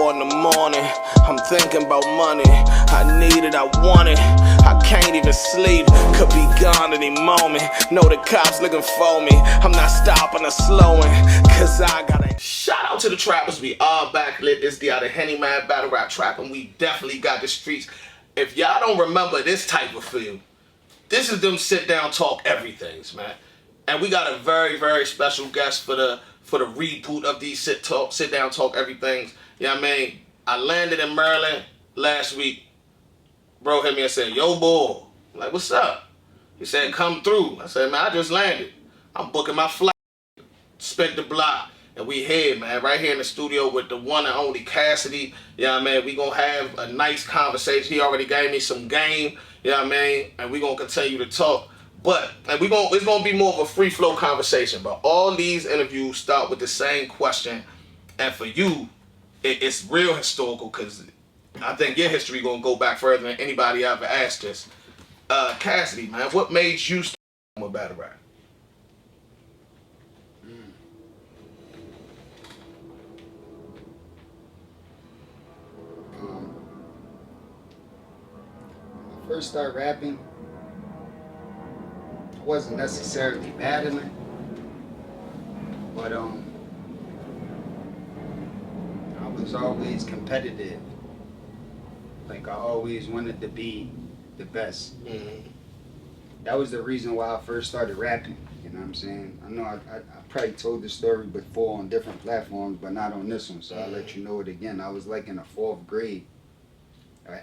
4 in the morning, I'm thinking about money. I need it, I want it, I can't even sleep. Could be gone any moment. Know the cops looking for me. I'm not stopping or slowing, cause I gotta. Shout out to the trappers, we are back lit. It's the other Henny Man battle rap trap, and we definitely got the streets. If y'all don't remember this type of feel, this is them sit down talk everythings, man. And we got a very, very special guest for the reboot of these sit down talk everythings. You know what I mean? I landed in Maryland last week. Bro hit me and said, yo boy. I'm like, what's up? He said, come through. I said, man, I just landed. I'm booking my flight. Spent the block. And we here, man, right here in the studio with the one and only Cassidy. You know what I mean? We gonna have a nice conversation. He already gave me some game. You know what I mean? And we gonna continue to talk. But it's gonna be more of a free flow conversation. But all these interviews start with the same question. And for you, it's real historical because I think your history gonna go back further than anybody ever asked this. Cassidy, man, what made you start with battle rap? When I first started rapping, I wasn't necessarily battling, but I was always competitive. Like I always wanted to be the best. Mm-hmm. That was the reason why I first started rapping. You know what I'm saying? I know I probably told this story before on different platforms, but not on this one. So I'll let you know it again. I was like in the 4th grade,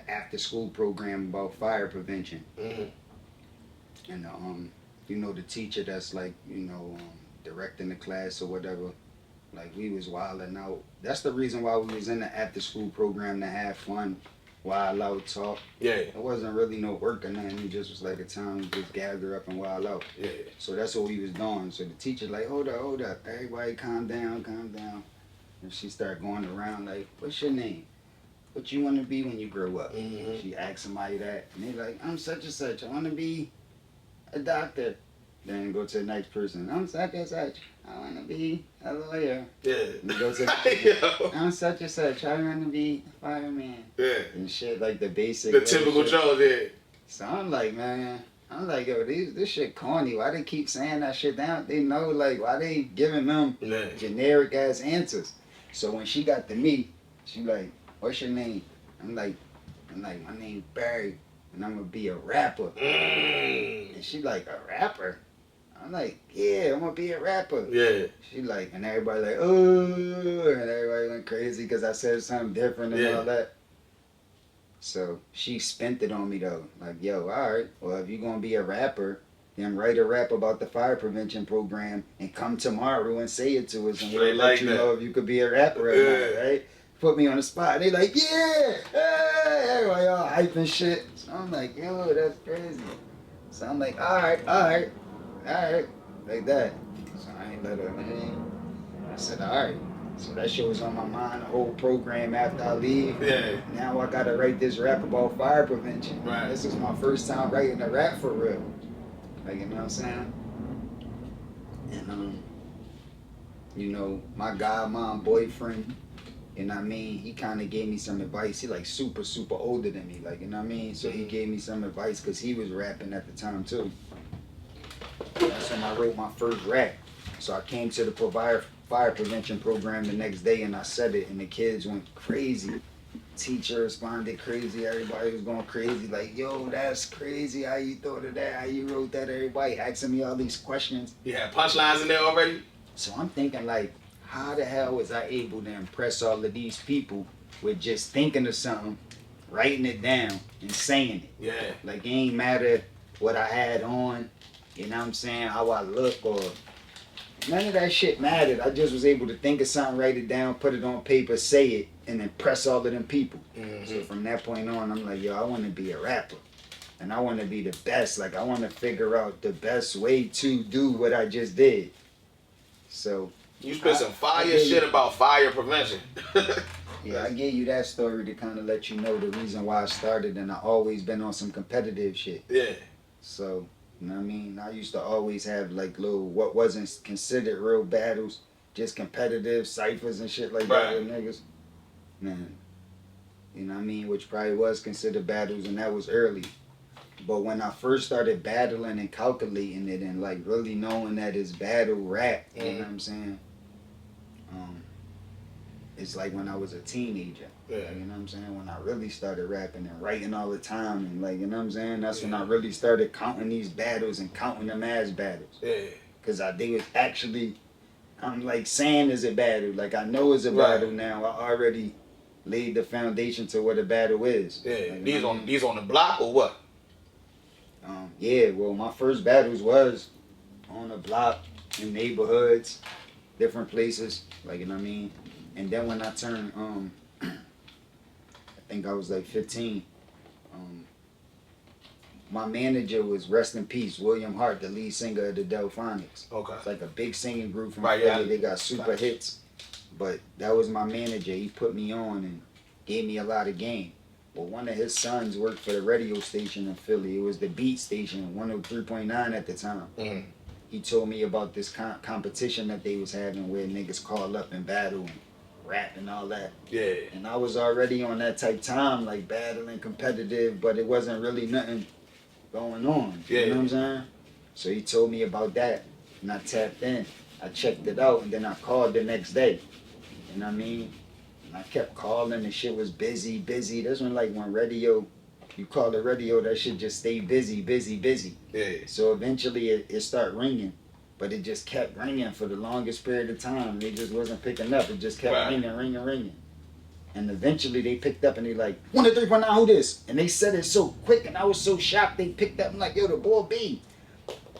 after school program about fire prevention. Mm-hmm. And you know, the teacher that's like, you know, directing the class or whatever, like we was wilding out. That's the reason why we was in the after school program, to have fun, wild out, talk. Yeah. It wasn't really no work or nothing. It just was like a time to just gather up and wild out. Yeah. So that's what we was doing. So the teacher like, hold up, everybody calm down. And she started going around like, what's your name? What you want to be when you grow up? Mm-hmm. She asked somebody that, and they like, I'm such and such. I want to be a doctor. Then go to the next person. I'm such and such. I want to be a lawyer. Yeah. And go to the I'm such and such. I want to be a fireman. Yeah. And shit like the basic. The typical Joe, yeah. So I'm like, man, yo, this shit corny. Why they keep saying that shit down? They know, like, why they giving them generic ass answers? So when she got to me, she like, what's your name? I'm like, my name's Barry, and I'm gonna be a rapper. And she like, a rapper? I'm like, yeah, I'm gonna be a rapper. Yeah. She like, and everybody like, oh, and everybody went crazy because I said something different and all that. So she spent it on me though. Like, yo, all right, well, if you're gonna be a rapper, then write a rap about the fire prevention program and come tomorrow and say it to us, and we'll let you know if you could be a rapper or not, right? Put me on the spot. They like, yeah, hey, everybody all hype and shit. So I'm like, yo, that's crazy. So I'm like, all right, like that. So I ain't let her in. I said, all right. So that shit was on my mind the whole program after I leave. Yeah. Now I gotta write this rap about fire prevention. Right. This is my first time writing a rap for real. Like, you know what I'm saying? And you know, my godmom boyfriend, you know what I mean, he kind of gave me some advice. He like super older than me, like, you know what I mean? So he gave me some advice because he was rapping at the time too. That's when I wrote my first rap. So I came to the fire prevention program the next day and I said it, and the kids went crazy. Teacher responded crazy. Everybody was going crazy. Like, yo, that's crazy. How you thought of that? How you wrote that? Everybody asking me all these questions. You had punchlines in there already? So I'm thinking like, how the hell was I able to impress all of these people with just thinking of something, writing it down, and saying it? Yeah. Like, it ain't matter what I had on, you know what I'm saying, how I look, or none of that shit mattered. I just was able to think of something, write it down, put it on paper, say it, and impress all of them people. Mm-hmm. So from that point on, I'm like, yo, I want to be a rapper. And I want to be the best. Like, I want to figure out the best way to do what I just did. So you spit some fire shit about fire prevention. Yeah, I gave you that story to kind of let you know the reason why I started, and I always been on some competitive shit. Yeah. So, you know what I mean? I used to always have like little, what wasn't considered real battles, just competitive ciphers and shit like that with niggas. man. You know what I mean? Which probably was considered battles, and that was early. But when I first started battling and calculating it and like really knowing that it's battle rap, you know what I'm saying? It's like when I was a teenager. Yeah. Like, you know what I'm saying? When I really started rapping and writing all the time and like, you know what I'm saying? That's when I really started counting these battles and counting them as battles. Yeah. Cause they was actually, I'm like saying it's a battle. Like I know it's a battle now. I already laid the foundation to what a battle is. Yeah. Like, These on the block or what? Yeah, well, my first battles was on the block, in neighborhoods, different places, like, you know what I mean? And then when I turned, I think I was like 15, my manager was, rest in peace, William Hart, the lead singer of the Delphonics. Okay. It's like a big singing group from Right, Philly. yeah. They got super hits. But that was my manager. He put me on and gave me a lot of game. Well, one of his sons worked for the radio station in Philly. It was the Beatz station, 103.9 at the time. Mm-hmm. He told me about this competition that they was having where niggas call up and battle and rap and all that. Yeah. And I was already on that type time, like battling, competitive, but it wasn't really nothing going on. Yeah. You know what I'm saying? So he told me about that, and I tapped in. I checked it out, and then I called the next day. You know what I mean? And I kept calling, the shit was busy. That's when radio, you call the radio, that shit just stay busy. Yeah. So eventually it started ringing, but it just kept ringing for the longest period of time. They just wasn't picking up. It just kept ringing. And eventually they picked up and they like, 103.9, who this? And they said it so quick and I was so shocked. They picked up and like, yo, the Bull B.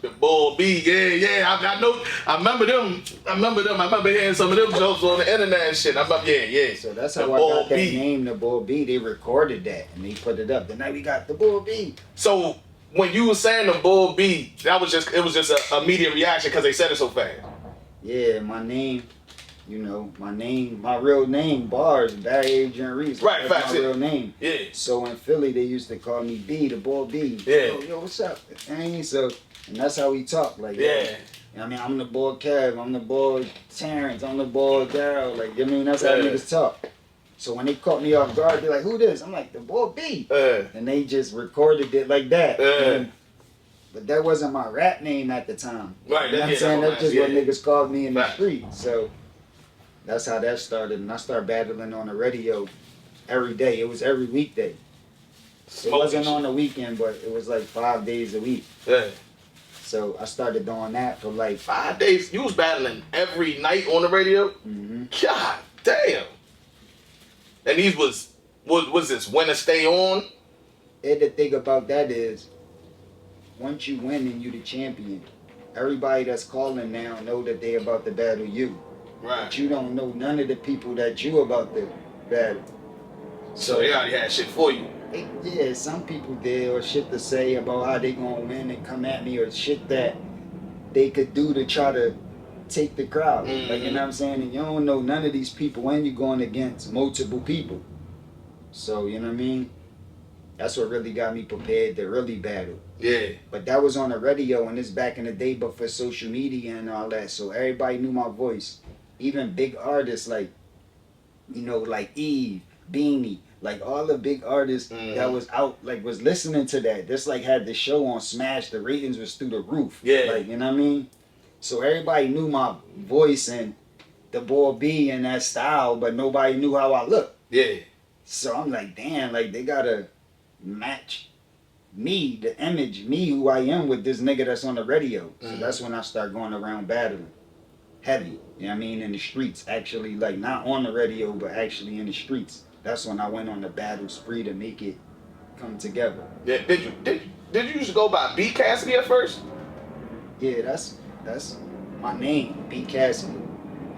The Bull B, yeah. I know. I remember them. I remember hearing some of them jokes on the internet and shit. I remember, yeah. So that's how I got that name, the Bull B. They recorded that and they put it up. The night we got the Bull B. So when you were saying the Bull B, it was just a immediate reaction because they said it so fast. Yeah, my name. You know, my real name, Bars, Barry Adrian Reese. Right, that's my real name. Yeah. So in Philly, they used to call me B, the Bull B. Yeah. Yo, what's up? And that's how we talk. Like, yeah. I mean, I'm the boy Kev, I'm the boy Terrence, I'm the boy Daryl. Like, I mean, that's how niggas talk. So when they caught me off guard, they're like, who this? I'm like, the Bull B. And they just recorded it like that. But that wasn't my rap name at the time. Right, you know what I'm saying? That's just what niggas called me in the street. So that's how that started. And I started battling on the radio every day. It was every weekday. It wasn't on the weekend, but it was like 5 days a week. Yeah. So I started doing that for like 5 days. You was battling every night on the radio? Mm-hmm. God damn. And these was this when to stay on? And the thing about that is, once you win and you the champion, everybody that's calling now know that they about to battle you. Right. But you don't know none of the people that you about to battle. So they already had shit for you. Yeah, some people did, or shit to say about how they gonna win and come at me, or shit that they could do to try to take the crowd. Mm-hmm. Like, you know what I'm saying? And you don't know none of these people when you're going against multiple people. So, you know what I mean? That's what really got me prepared to really battle. Yeah. But that was on the radio, and it's back in the day, but for social media and all that. So everybody knew my voice. Even big artists like, you know, like Eve, Beanie, like all the big artists that was out, like was listening to that. This like had the show on Smash. The ratings was through the roof. Yeah. Like, you know what I mean? So everybody knew my voice and the Bull B and that style, but nobody knew how I looked. Yeah. So I'm like, damn, like they gotta match me, the image, me who I am with this nigga that's on the radio. So that's when I start going around battling. Heavy, you know what I mean, in the streets. Actually, like not on the radio, but actually in the streets. That's when I went on the battle spree to make it come together. Yeah, did you used to go by B Cassidy at first? Yeah, that's my name, B Cassidy. You know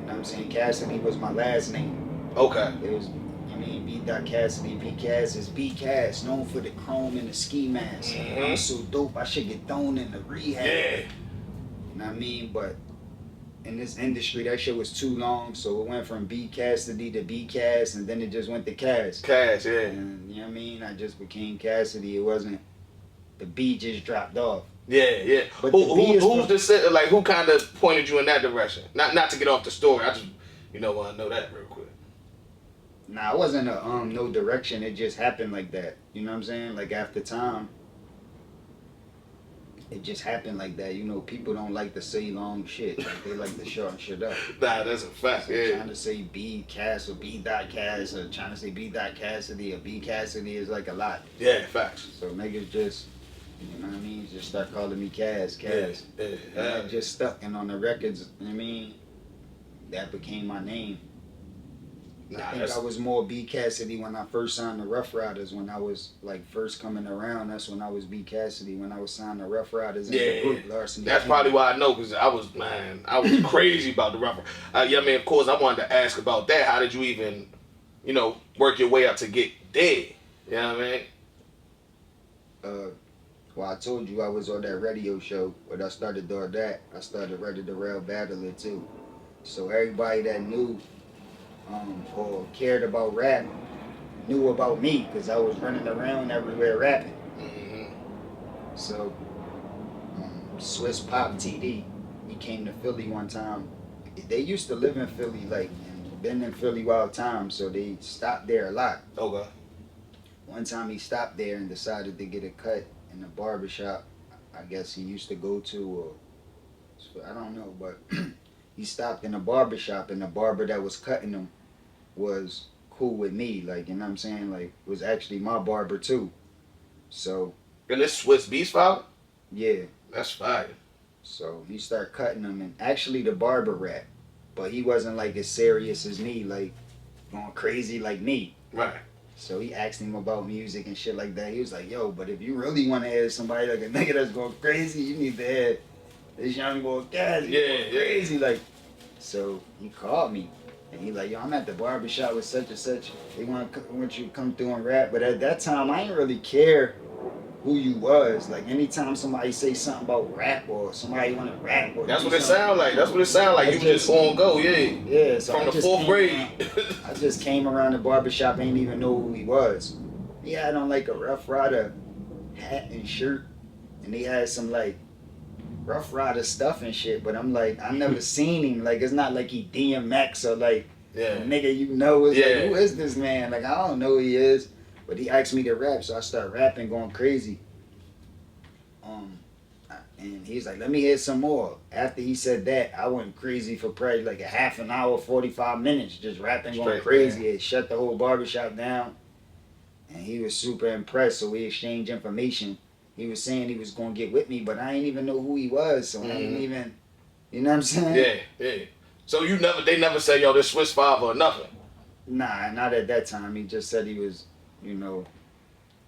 what I'm saying? Cassidy was my last name. Okay. It was, I mean, B. Cassidy, B. Cass is B. Cass, known for the chrome and the ski mask. I'm so dope, I should get thrown in the rehab. Yeah. You know what I mean? But in this industry, that shit was too long, so it went from B. Cassidy to B. Cass, and then it just went to Cass. Cass, yeah. And you know what I mean? I just became Cassidy. It wasn't, the B just dropped off. Yeah. But who kind of pointed you in that direction? Not to get off the story. I just, want to know that real quick. Nah, it wasn't a no direction. It just happened like that. You know what I'm saying? Like after time, it just happened like that. You know, people don't like to say long shit. Like they like to shorten shit up. Nah, that's a fact. So Yeah. trying to say B Cass or B dot Cass or trying to say B dot Cassidy or B Cassidy is like a lot. Yeah, facts. So niggas just, you know what I mean, just start calling me Cass. And that just stuck. And on the records, you know what I mean, that became my name. Nah, I think I was more B Cassidy when I first signed the Rough Riders. When I was like first coming around, that's when I was B Cassidy. When I was signed the Rough Riders in the group, Larson. That's probably why I know, because I was crazy about the Rough. Yeah, I mean, of course, I wanted to ask about that. How did you even, you know, work your way up to get there? You know what I mean? Well, I told you I was on that radio show, but I started doing that. I started writing the Rail Battler too. So everybody that knew or cared about rap knew about me because I was running around everywhere rapping. Mm-hmm. So Swizz Pop TD, he came to Philly one time. They used to live in Philly, like, and been in Philly wild time, so they stopped there a lot. Okay. One time he stopped there and decided to get a cut in the barbershop I guess he used to go to, or I don't know, but he stopped in a barbershop and the barber that was cutting him was cool with me, like, you know what I'm saying, like, was actually my barber too. So And this Swiss Beast file? yeah, That's fire. so he started cutting him, and actually the barber rap, but he wasn't like as serious as me, like going crazy like me. Right. So he asked him about music and shit like that. He was like, yo, but if you really want to have somebody like a nigga that's going crazy, you need to have this young boy Cassidy going crazy. Like, so he called me and he like, yo, I'm at the barbershop with such and such. They want you to come through and rap. But at that time, I didn't really care who you was. Like, anytime somebody say something about rap or somebody want to rap or that's what it sound like. That's what it sound like. You just on go, yeah. Yeah, so from the fourth grade. I just came around the barbershop, ain't even know who he was. He had on like a Rough Rider hat and shirt, and he had some like Rough Rider stuff and shit. But I'm like, I never seen him. Like, it's not like he DMX or like a nigga you know. It's like, who is this man? Like, I don't know who he is. But he asked me to rap, so I started rapping, going crazy. And he's like, let me hear some more. After he said that, I went crazy for probably like a half an hour, 45 minutes, just rapping, going crazy. It shut the whole barbershop down. And he was super impressed, so we exchanged information. He was saying he was going to get with me, but I didn't even know who he was, so I didn't even, you know what I'm saying? Yeah. So they never said, yo, this Swiss 5 or nothing? Nah, not at that time. He just said he was, you know,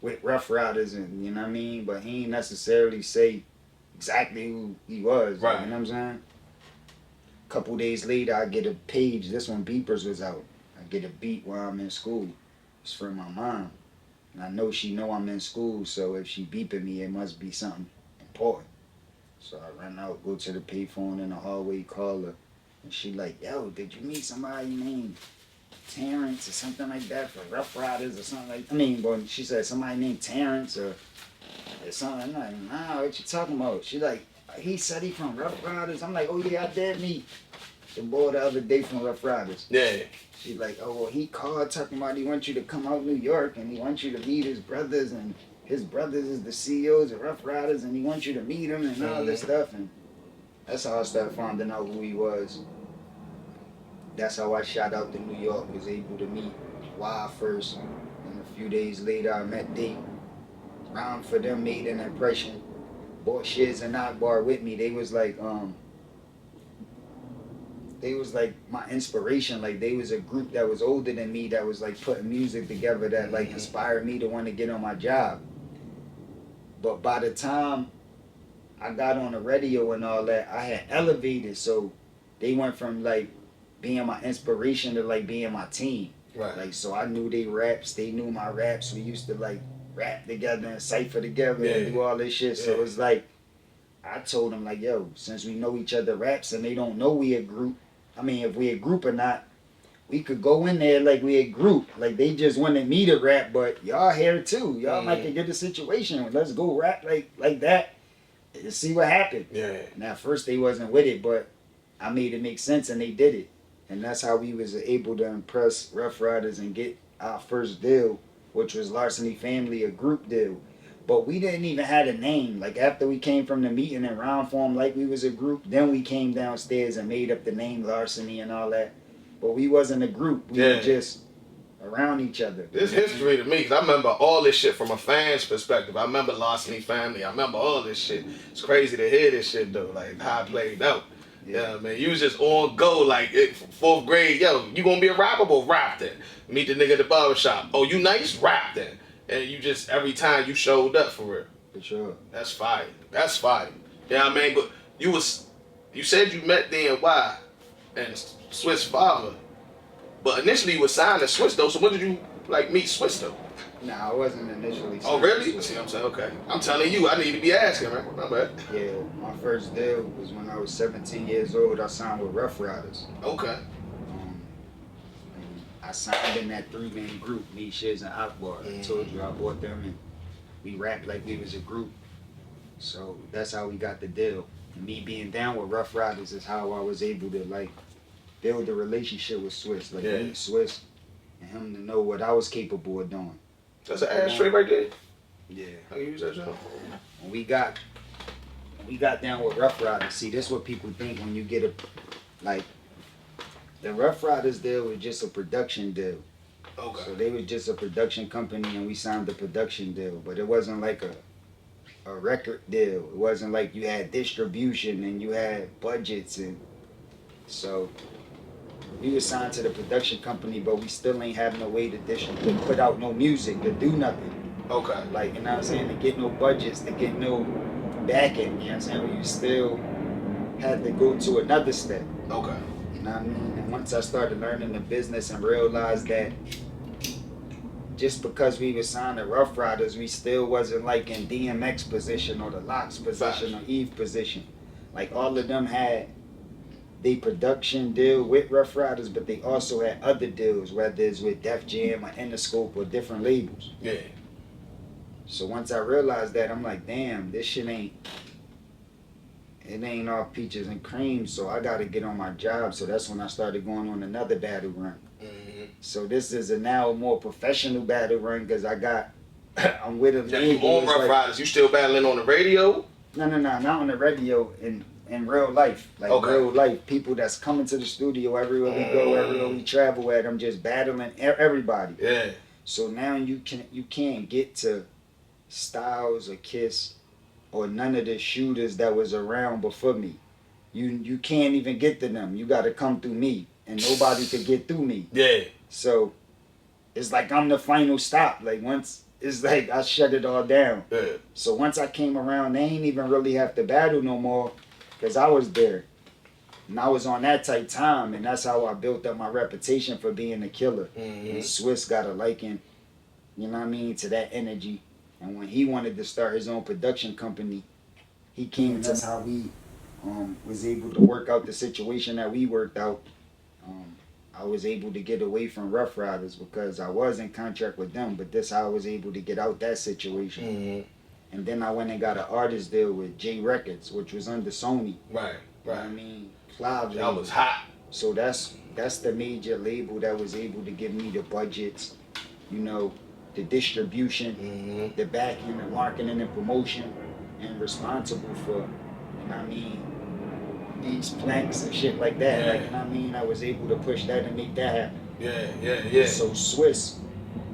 with Rough Riders, and you know what I mean? But he ain't necessarily say exactly who he was. Right. You know what I'm saying? A couple days later, I get a page. This one, Beepers was out. I get a beat while I'm in school. It's from my mom. And I know she know I'm in school, so if she beeping me, it must be something important. So I run out, go to the payphone in the hallway, call her. And she like, yo, did you meet somebody named Terrence or something like that for Rough Riders or something like that? I mean, but she said somebody named Terrence or something. I'm like, nah, what you talking about? She like, he said he from Rough Riders. I'm like, oh yeah, I did meet the boy the other day from Rough Riders. Yeah. She's like, oh, well, he called talking about he wants you to come out New York and he wants you to meet his brothers, and his brothers is the CEOs of Rough Riders and he wants you to meet him and all this stuff. And that's how I started finding out who he was. That's how I shot out to New York, was able to meet Y first. And a few days later, I met Date. Round for them, made an impression. Bought Shiz and Akbar with me. They was like my inspiration. Like, they was a group that was older than me that was like putting music together that like inspired me to want to get on my job. But by the time I got on the radio and all that, I had elevated. So they went from like being my inspiration to like being my team. Right. Like, so I knew they raps, they knew my raps. We used to like rap together and cypher together and do all this shit. So it's like, I told them like, yo, since we know each other raps and they don't know we a group, I mean, if we a group or not, we could go in there like we a group. Like, they just wanted me to rap, but y'all here too. Y'all might could get the situation. Let's go rap like that and see what happened. Yeah. And at first they wasn't with it, but I made it make sense and they did it. And that's how we was able to impress Rough Riders and get our first deal, which was Larceny Family, a group deal. But we didn't even have a name. Like after we came from the meeting in round form like we was a group, then we came downstairs and made up the name Larceny and all that. But we wasn't a group. We were just around each other. This history to me, because I remember all this shit from a fan's perspective. I remember Larceny Family. I remember all this shit. It's crazy to hear this shit though, like how it played out. Yeah, man, you was just on go, like, 4th grade, yo, you gonna be a rapper? Well, rap then. Meet the nigga at the barbershop. Oh, you nice? Rap then. And you just, every time you showed up for real. For sure. That's fire. That's fire. Yeah, I mean, but you said you met DNY and Swizz father, but initially you was signed to Swizz though, so when did you, like, meet Swizz though? Nah, I wasn't initially. Oh, really? See what I'm saying? Okay. I'm telling you, I need to be asking, man. My bad. Yeah, my first deal was when I was 17 years old. I signed with Rough Riders. Okay. And I signed in that 3-man group, me, Shiz, and Akbar. I told you I bought them, and we rapped like we was a group. So that's how we got the deal. And me being down with Rough Riders is how I was able to, like, build a relationship with Swizz. Like, meet Swizz and him to know what I was capable of doing. That's an ashtray right there? Yeah. I can use that, John. When we got down with Rough Riders, see, this is what people think when you get the Rough Riders deal was just a production deal. Okay. So they was just a production company and we signed the production deal, but it wasn't like a record deal. It wasn't like you had distribution and you had budgets, and so we was signed to the production company, but we still ain't have no way to put out no music, to do nothing. Okay. Like, you know what I'm saying, to get no budgets, to get no backing, you know what I'm saying? You still had to go to another step. Okay. You know what I mean? And once I started learning the business and realized that just because we were signed to Rough Riders, we still wasn't like in DMX position or the Locks position or Eve position. Like all of them had the production deal with Rough Riders, but they also had other deals, whether it's with Def Jam or Interscope or different labels. Yeah. So once I realized that, I'm like, damn, this shit ain't all peaches and cream, so I gotta get on my job. So that's when I started going on another battle run. So this is a now more professional battle run because I'm with a you on Rough Riders, you still battling on the radio? No, not on the radio, in real life. Like real life, people that's coming to the studio everywhere we go, everywhere we travel at, I'm just battling everybody. Yeah. So now you can't get to Styles or Kiss or none of the shooters that was around before me. You can't even get to them. You gotta come through me, and nobody could get through me. Yeah. So it's like I'm the final stop. Like once it's like I shut it all down. Yeah. So once I came around, they ain't even really have to battle no more, cause I was there. And I was on that tight time, and that's how I built up my reputation for being a killer. And Swizz got a liking, you know what I mean, to that energy. And when he wanted to start his own production company, he came. That's how we was able to work out the situation that we worked out. I was able to get away from Rough Riders because I was in contract with them, but this how I was able to get out that situation. And then I went and got an artist deal with J Records, which was under Sony. Right. You know what I mean, Clive. That was hot. So that's the major label that was able to give me the budgets, you know, the distribution, the backing, the marketing and promotion, and responsible for, you know what I mean, these planks and shit like that. Yeah. Like, you know what I mean, I was able to push that and make that happen. Yeah. So Swizz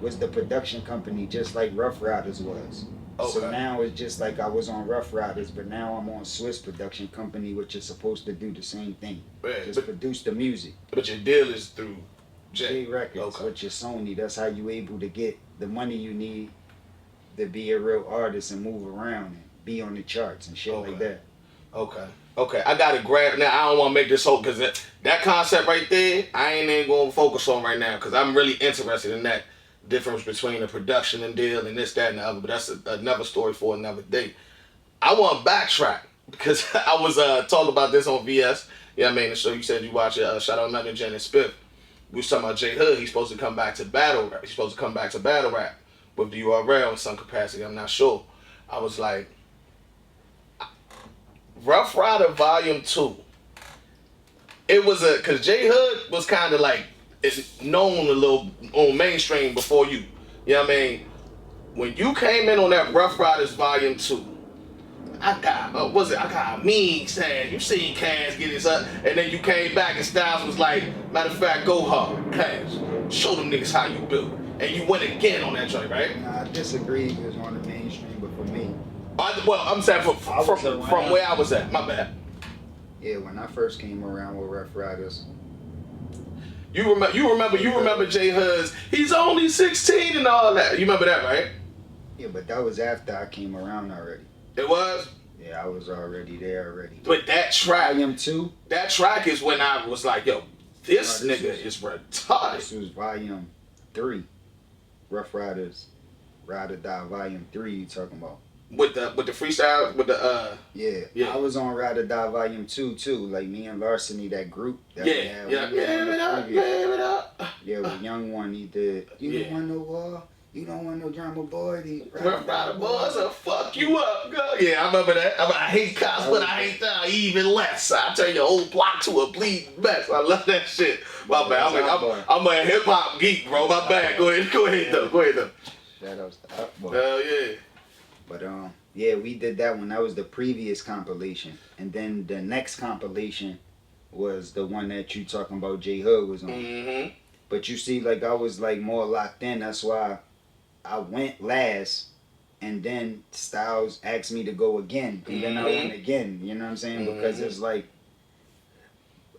was the production company just like Rough Riders was. Okay. So now it's just like I was on Rough Riders, but now I'm on Swizz production company, which is supposed to do the same thing. Yeah, just produce the music. But your deal is through J Records, which is Sony. That's how you able to get the money you need to be a real artist and move around and be on the charts and shit like that. Okay, I gotta grab now. I don't want to make this whole because that concept right there, I ain't even going to focus on right now because I'm really interested in that difference between the production and deal and this, that, and the other. But that's another story for another day. I want to backtrack because I was talking about this on VS. Yeah, I mean, so you said you watch Shout Out Megan Jen and Spiff. We was talking about J Hood. He's supposed to come back to battle rap. He's supposed to come back to battle rap with the URL in some capacity. I'm not sure. I was like, Rough Rider Volume 2. it was cause J Hood was kind of like it's known a little on mainstream before you. You know what I mean? When you came in on that Rough Riders Volume 2, I got I got me saying you seen Cass get his up, and then you came back and Styles was like, matter of fact, go hard, Cass, show them niggas how you build, and you went again on that joint, right? Nah, I disagree. It was on the mainstream, but for me, Well, I'm saying from where I was at. My bad. yeah, when I first came around with Rough Riders. You remember J Hud's, he's only 16 and all that. You remember that, right? Yeah, but that was after I came around already. It was? Yeah, I was already there already. But that track, Volume 2? that track is when I was like, yo, this nigga is retarded. This was Volume 3. Rough Riders, Ride or Die Volume 3 you talking about. With the freestyle, with the Yeah, I was on Ride or Die Volume 2 too, like me and Larceny, that group that we had. Give it up. Yeah, with Young One, he did. You don't want no war, you don't want no drama, boy. Rough Rider boys will fuck you up, girl. Yeah, I remember that. I hate cops, but I hate that even less. I turn your whole block to a bleeding mess. I love that shit. My bad. I'm a hip hop geek, bro. My bad. Go ahead though. Shout out to Up Boy. Hell yeah. But yeah, we did that one. That was the previous compilation, and then the next compilation was the one that you talking about. J Hood was on. Mm-hmm. But you see, like I was like more locked in. That's why I went last, and then Styles asked me to go again, and then I went again. You know what I'm saying? Because it's like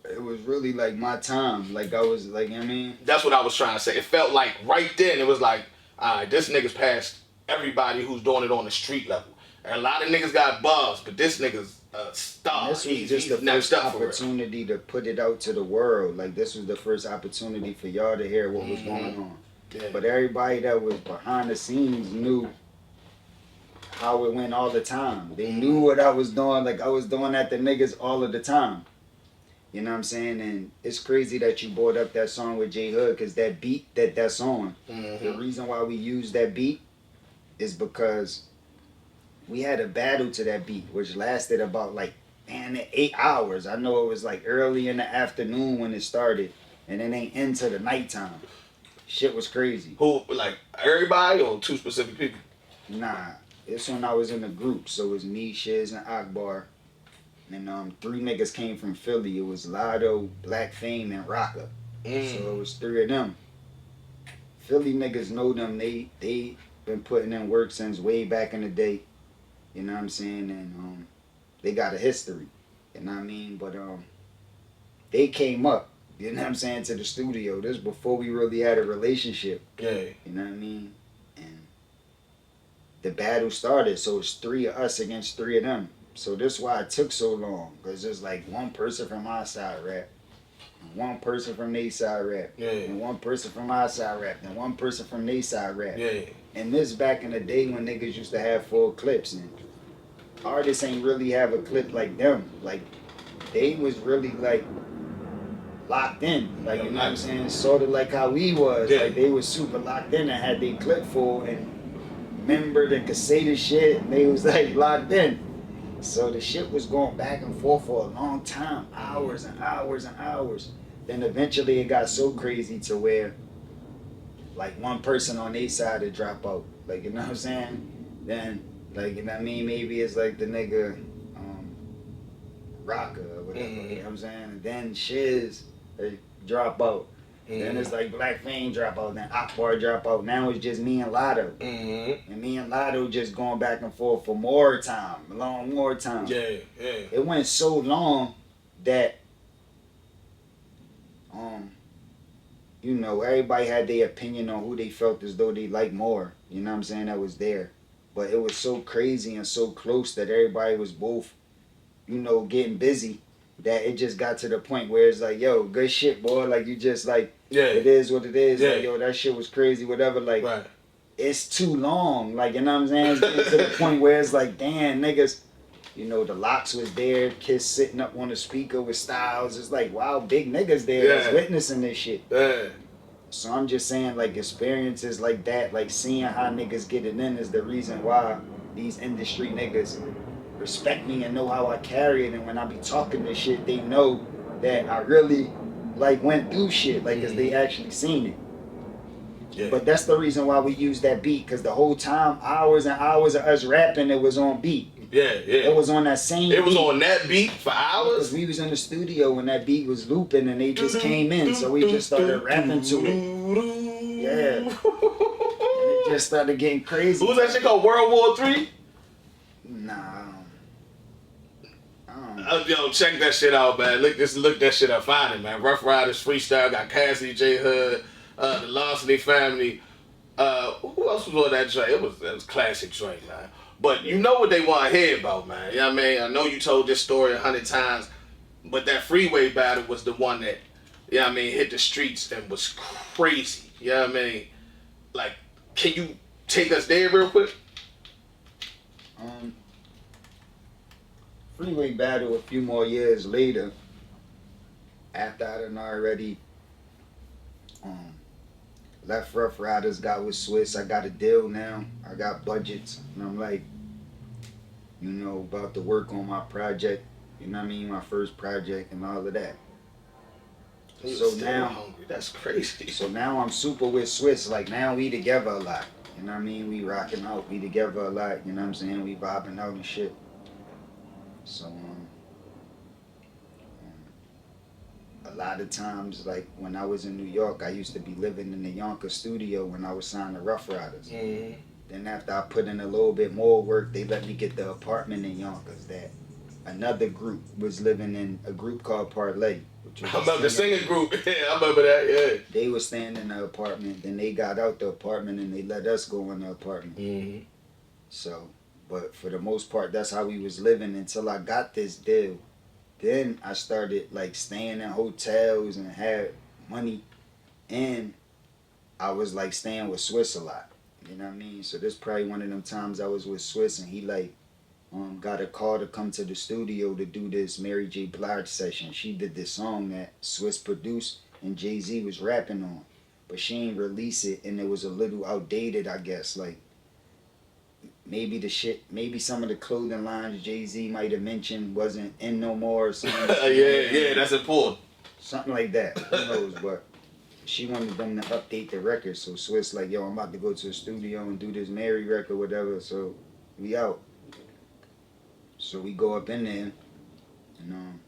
it was really like my time. Like I was like, you know what I mean? That's what I was trying to say. It felt like right then it was like, all right, this nigga's past everybody who's doing it on the street level. And a lot of niggas got buzz, but this nigga's a star. This was just the first opportunity to put it out to the world. Like this was the first opportunity for y'all to hear what was going on. Yeah. But everybody that was behind the scenes knew how it went all the time. They knew what I was doing. Like I was doing that to niggas all of the time. You know what I'm saying? And it's crazy that you brought up that song with J Hood, because that beat that's on. The reason why we used that beat is because we had a battle to that beat, which lasted about like 8 hours. I know it was like early in the afternoon when it started, and it ain't into the nighttime. Shit was crazy. Who, like everybody or two specific people? Nah, it's when I was in the group. So it was me, Shiz, and Akbar. And 3 niggas came from Philly. It was Lotto, Black Fame, and Rocka. So it was 3 of them. Philly niggas know them. They been putting in work since way back in the day. You know what I'm saying? And they got a history. You know what I mean? But they came up, you know what I'm saying, to the studio. This before we really had a relationship. Yeah. You know what I mean? And the battle started. So it's 3 of us against 3 of them. So this is why it took so long. Because there's like one person from our side rap, and one person from their side rap, and one person from our side rap, and one person from their side rap. Yeah. And this back in the day when niggas used to have full clips, and artists ain't really have a clip like them. Like they was really like locked in. Like you know what I'm saying? Sort of like how we was. Yeah. Like they was super locked in and had their clip full and remembered and could say the shit, and they was like locked in. So the shit was going back and forth for a long time, hours and hours and hours. Then eventually it got so crazy to where like one person on their side would drop out. Like, you know what I'm saying? Then, like, you know what I mean? Maybe it's like the nigga Rocka or whatever, you know what I'm saying? And then Shiz drop out. Then it's like Black Fame drop out, then Akbar drop out. Now it's just me and Lotto. And me and Lotto just going back and forth for more time, more time. Yeah. It went so long that, you know, everybody had their opinion on who they felt as though they liked more. You know what I'm saying? That was there. But it was so crazy and so close that everybody was both, you know, getting busy, that it just got to the point where it's like, yo, good shit, boy. Like, you just like, it is what it is. Like, yo, that shit was crazy, whatever. Like, it's too long. Like, you know what I'm saying? It's getting to the point where it's like, damn, niggas, you know, the Locks was there, Kiss sitting up on the speaker with Styles. It's like, wow, big niggas there that's witnessing this shit. So I'm just saying, like, experiences like that, like seeing how niggas get it in is the reason why these industry niggas respect me and know how I carry it. And when I be talking this shit, they know that I really like went through shit, like, cause they actually seen it. Yeah. But that's the reason why we use that beat, cause the whole time, hours and hours of us rapping, it was on beat. Yeah. It was on that same It was beat. on that beat for hours? Because we was in the studio when that beat was looping and they just came in, so we just started rapping to it. Yeah. And it just started getting crazy. What was that shit called? World War III? Nah. Yo, check that shit out, man. Look that shit up. Find it, man. Rough Riders Freestyle got Cassidy, J Hood, the Larceny Family. Who else was on that joint? It was classic joint, man. But you know what they want to hear about, man. You know what I mean? I know you told this story 100 times, but that Freeway battle was the one that, you know what I mean, hit the streets and was crazy. You know what I mean? Like, can you take us there real quick? Freeway battle a few more years later, after I done already left Rough Riders, got with Swizz. I got a deal now. I got budgets, and I'm like, you know, about to work on my project. You know what I mean? My first project and all of that. So now, hungry. That's crazy. So now I'm super with Swizz. Like now we together a lot. You know what I mean? We rocking out. We together a lot. You know what I'm saying? We vibing out and shit. So a lot of times, like when I was in New York, I used to be living in the Yonkers studio when I was signed to Rough Riders. Then after I put in a little bit more work, they let me get the apartment in Yonkers that another group was living in, a group called Parlay. I remember the singing group. Yeah, I remember that, yeah. They were staying in the apartment, then they got out the apartment and they let us go in the apartment. So, but for the most part, that's how we was living until I got this deal. Then I started like staying in hotels and had money, and I was like staying with Swizz a lot. You know what I mean? So this probably one of them times I was with Swizz and he like got a call to come to the studio to do this Mary J. Blige session. She did this song that Swizz produced and Jay-Z was rapping on, but she ain't release it, and it was a little outdated, I guess. Like maybe the shit, maybe some of the clothing lines Jay-Z might have mentioned wasn't in no more or something. Yeah, that's important. Something like that. Who knows? But she wanted them to update the record, so Swizz like, yo, I'm about to go to the studio and do this Mary record, whatever. So we out. So we go up in there, and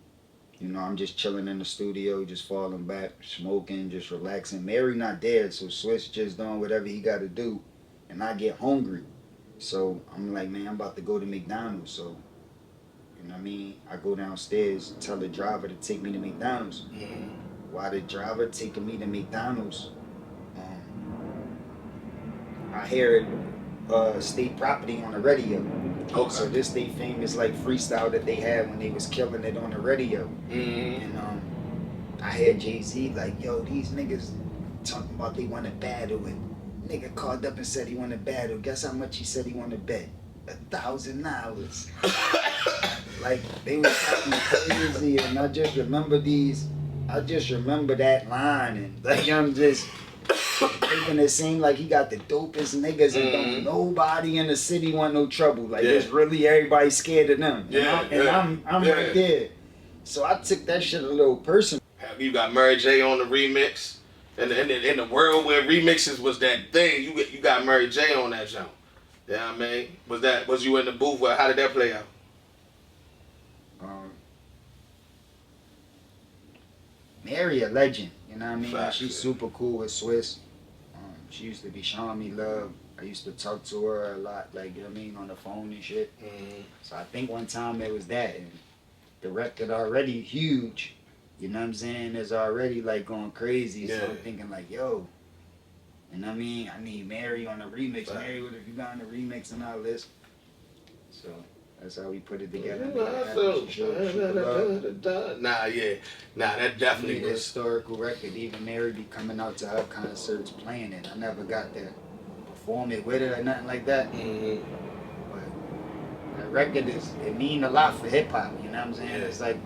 you know, I'm just chilling in the studio, just falling back, smoking, just relaxing. Mary not there, so Swizz just doing whatever he got to do, and I get hungry. So I'm like, man, I'm about to go to McDonald's. So, you know what I mean? I go downstairs, tell the driver to take me to McDonald's. While the driver taking me to McDonald's, I hear State Property on the radio. Okay. So this they famous like freestyle that they had when they was killing it on the radio. And I heard Jay-Z like, yo, these niggas talking about they want to battle, and nigga called up and said he want to battle. Guess how much he said he want to bet? $1,000. Like they was talking crazy, and I just remember that line, and like I'm just making it seem like he got the dopest niggas, and don't nobody in the city want no trouble. Like it's really everybody scared of them. I'm right there. So I took that shit a little personal. You got Mary J on the remix, and in the world where remixes was that thing, you got Mary J on that jump. You know what I mean? Was you in the booth? How did that play out? Mary a legend, you know what I mean? Facts, She's super cool with Swizz. She used to be showing me love. I used to talk to her a lot, like, you know what I mean, on the phone and shit. So I think one time it was that, and the record already huge, you know what I'm saying? It's already like going crazy. So I'm thinking like, yo, you know what I mean? I need Mary on the remix. Right. Mary, what if you got on the remix and all this? So that's how we put it together. That definitely was a historical record. Even Mary be coming out to her concerts playing it. I never got to perform it with her or nothing like that. But that record it mean a lot for hip hop. You know what I'm saying? It's like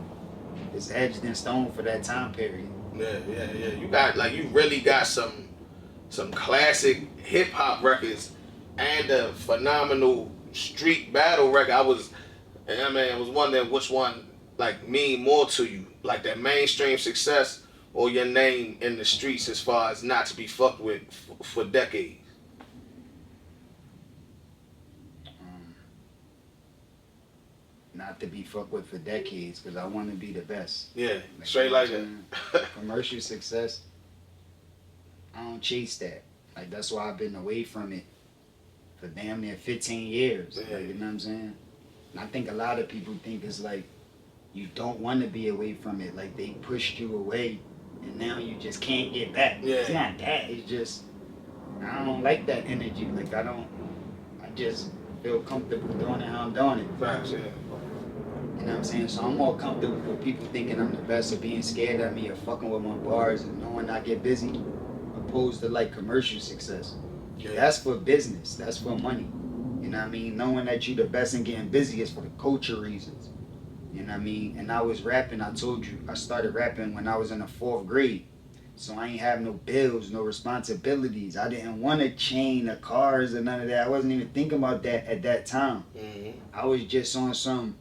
it's edged in stone for that time period. Yeah. You really got some classic hip hop records and a phenomenal street battle record. I was wondering which one like mean more to you. like that mainstream success or your name in the streets as far as not to be fucked with for decades? Not to be fucked with for decades, because I want to be the best. Yeah, like, straight like that. Commercial success, I don't chase that. Like, that's why I've been away from it for damn near 15 years. Yeah. Like, you know what I'm saying? And I think a lot of people think it's like you don't want to be away from it. Like, they pushed you away and now you just can't get back. Yeah. It's not that. It's just, I don't like that energy. Like, I just feel comfortable doing it how I'm doing it. Facts, yeah. You know what I'm saying? So I'm more comfortable with people thinking I'm the best or being scared of me or fucking with my bars and knowing I get busy, opposed to like commercial success. Yeah. That's for business. That's for money. You know what I mean? Knowing that you the best and getting busy is for the culture reasons. You know what I mean? And I was rapping, I told you, I started rapping when I was in the 4th grade. So I ain't have no bills, no responsibilities. I didn't want a chain or cars or none of that. I wasn't even thinking about that at that time. Mm-hmm. I was just on some,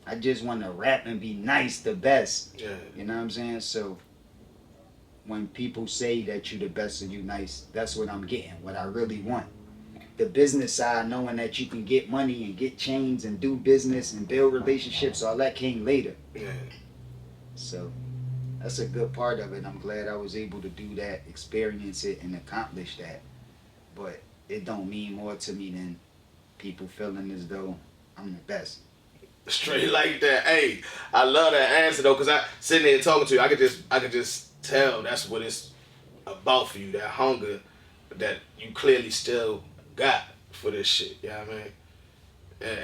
I just want to rap and be nice, the best. Yeah. You know what I'm saying? So when people say that you the best and you nice, that's what I'm getting, what I really want. The business side, knowing that you can get money and get chains and do business and build relationships, all that came later. Yeah. So that's a good part of it. I'm glad I was able to do that, experience it, and accomplish that. But it don't mean more to me than people feeling as though I'm the best. Straight like that. Hey, I love that answer though, cause I sitting there talking to you, I could just tell that's what it's about for you. That hunger that you clearly still got for this shit. You know what I mean?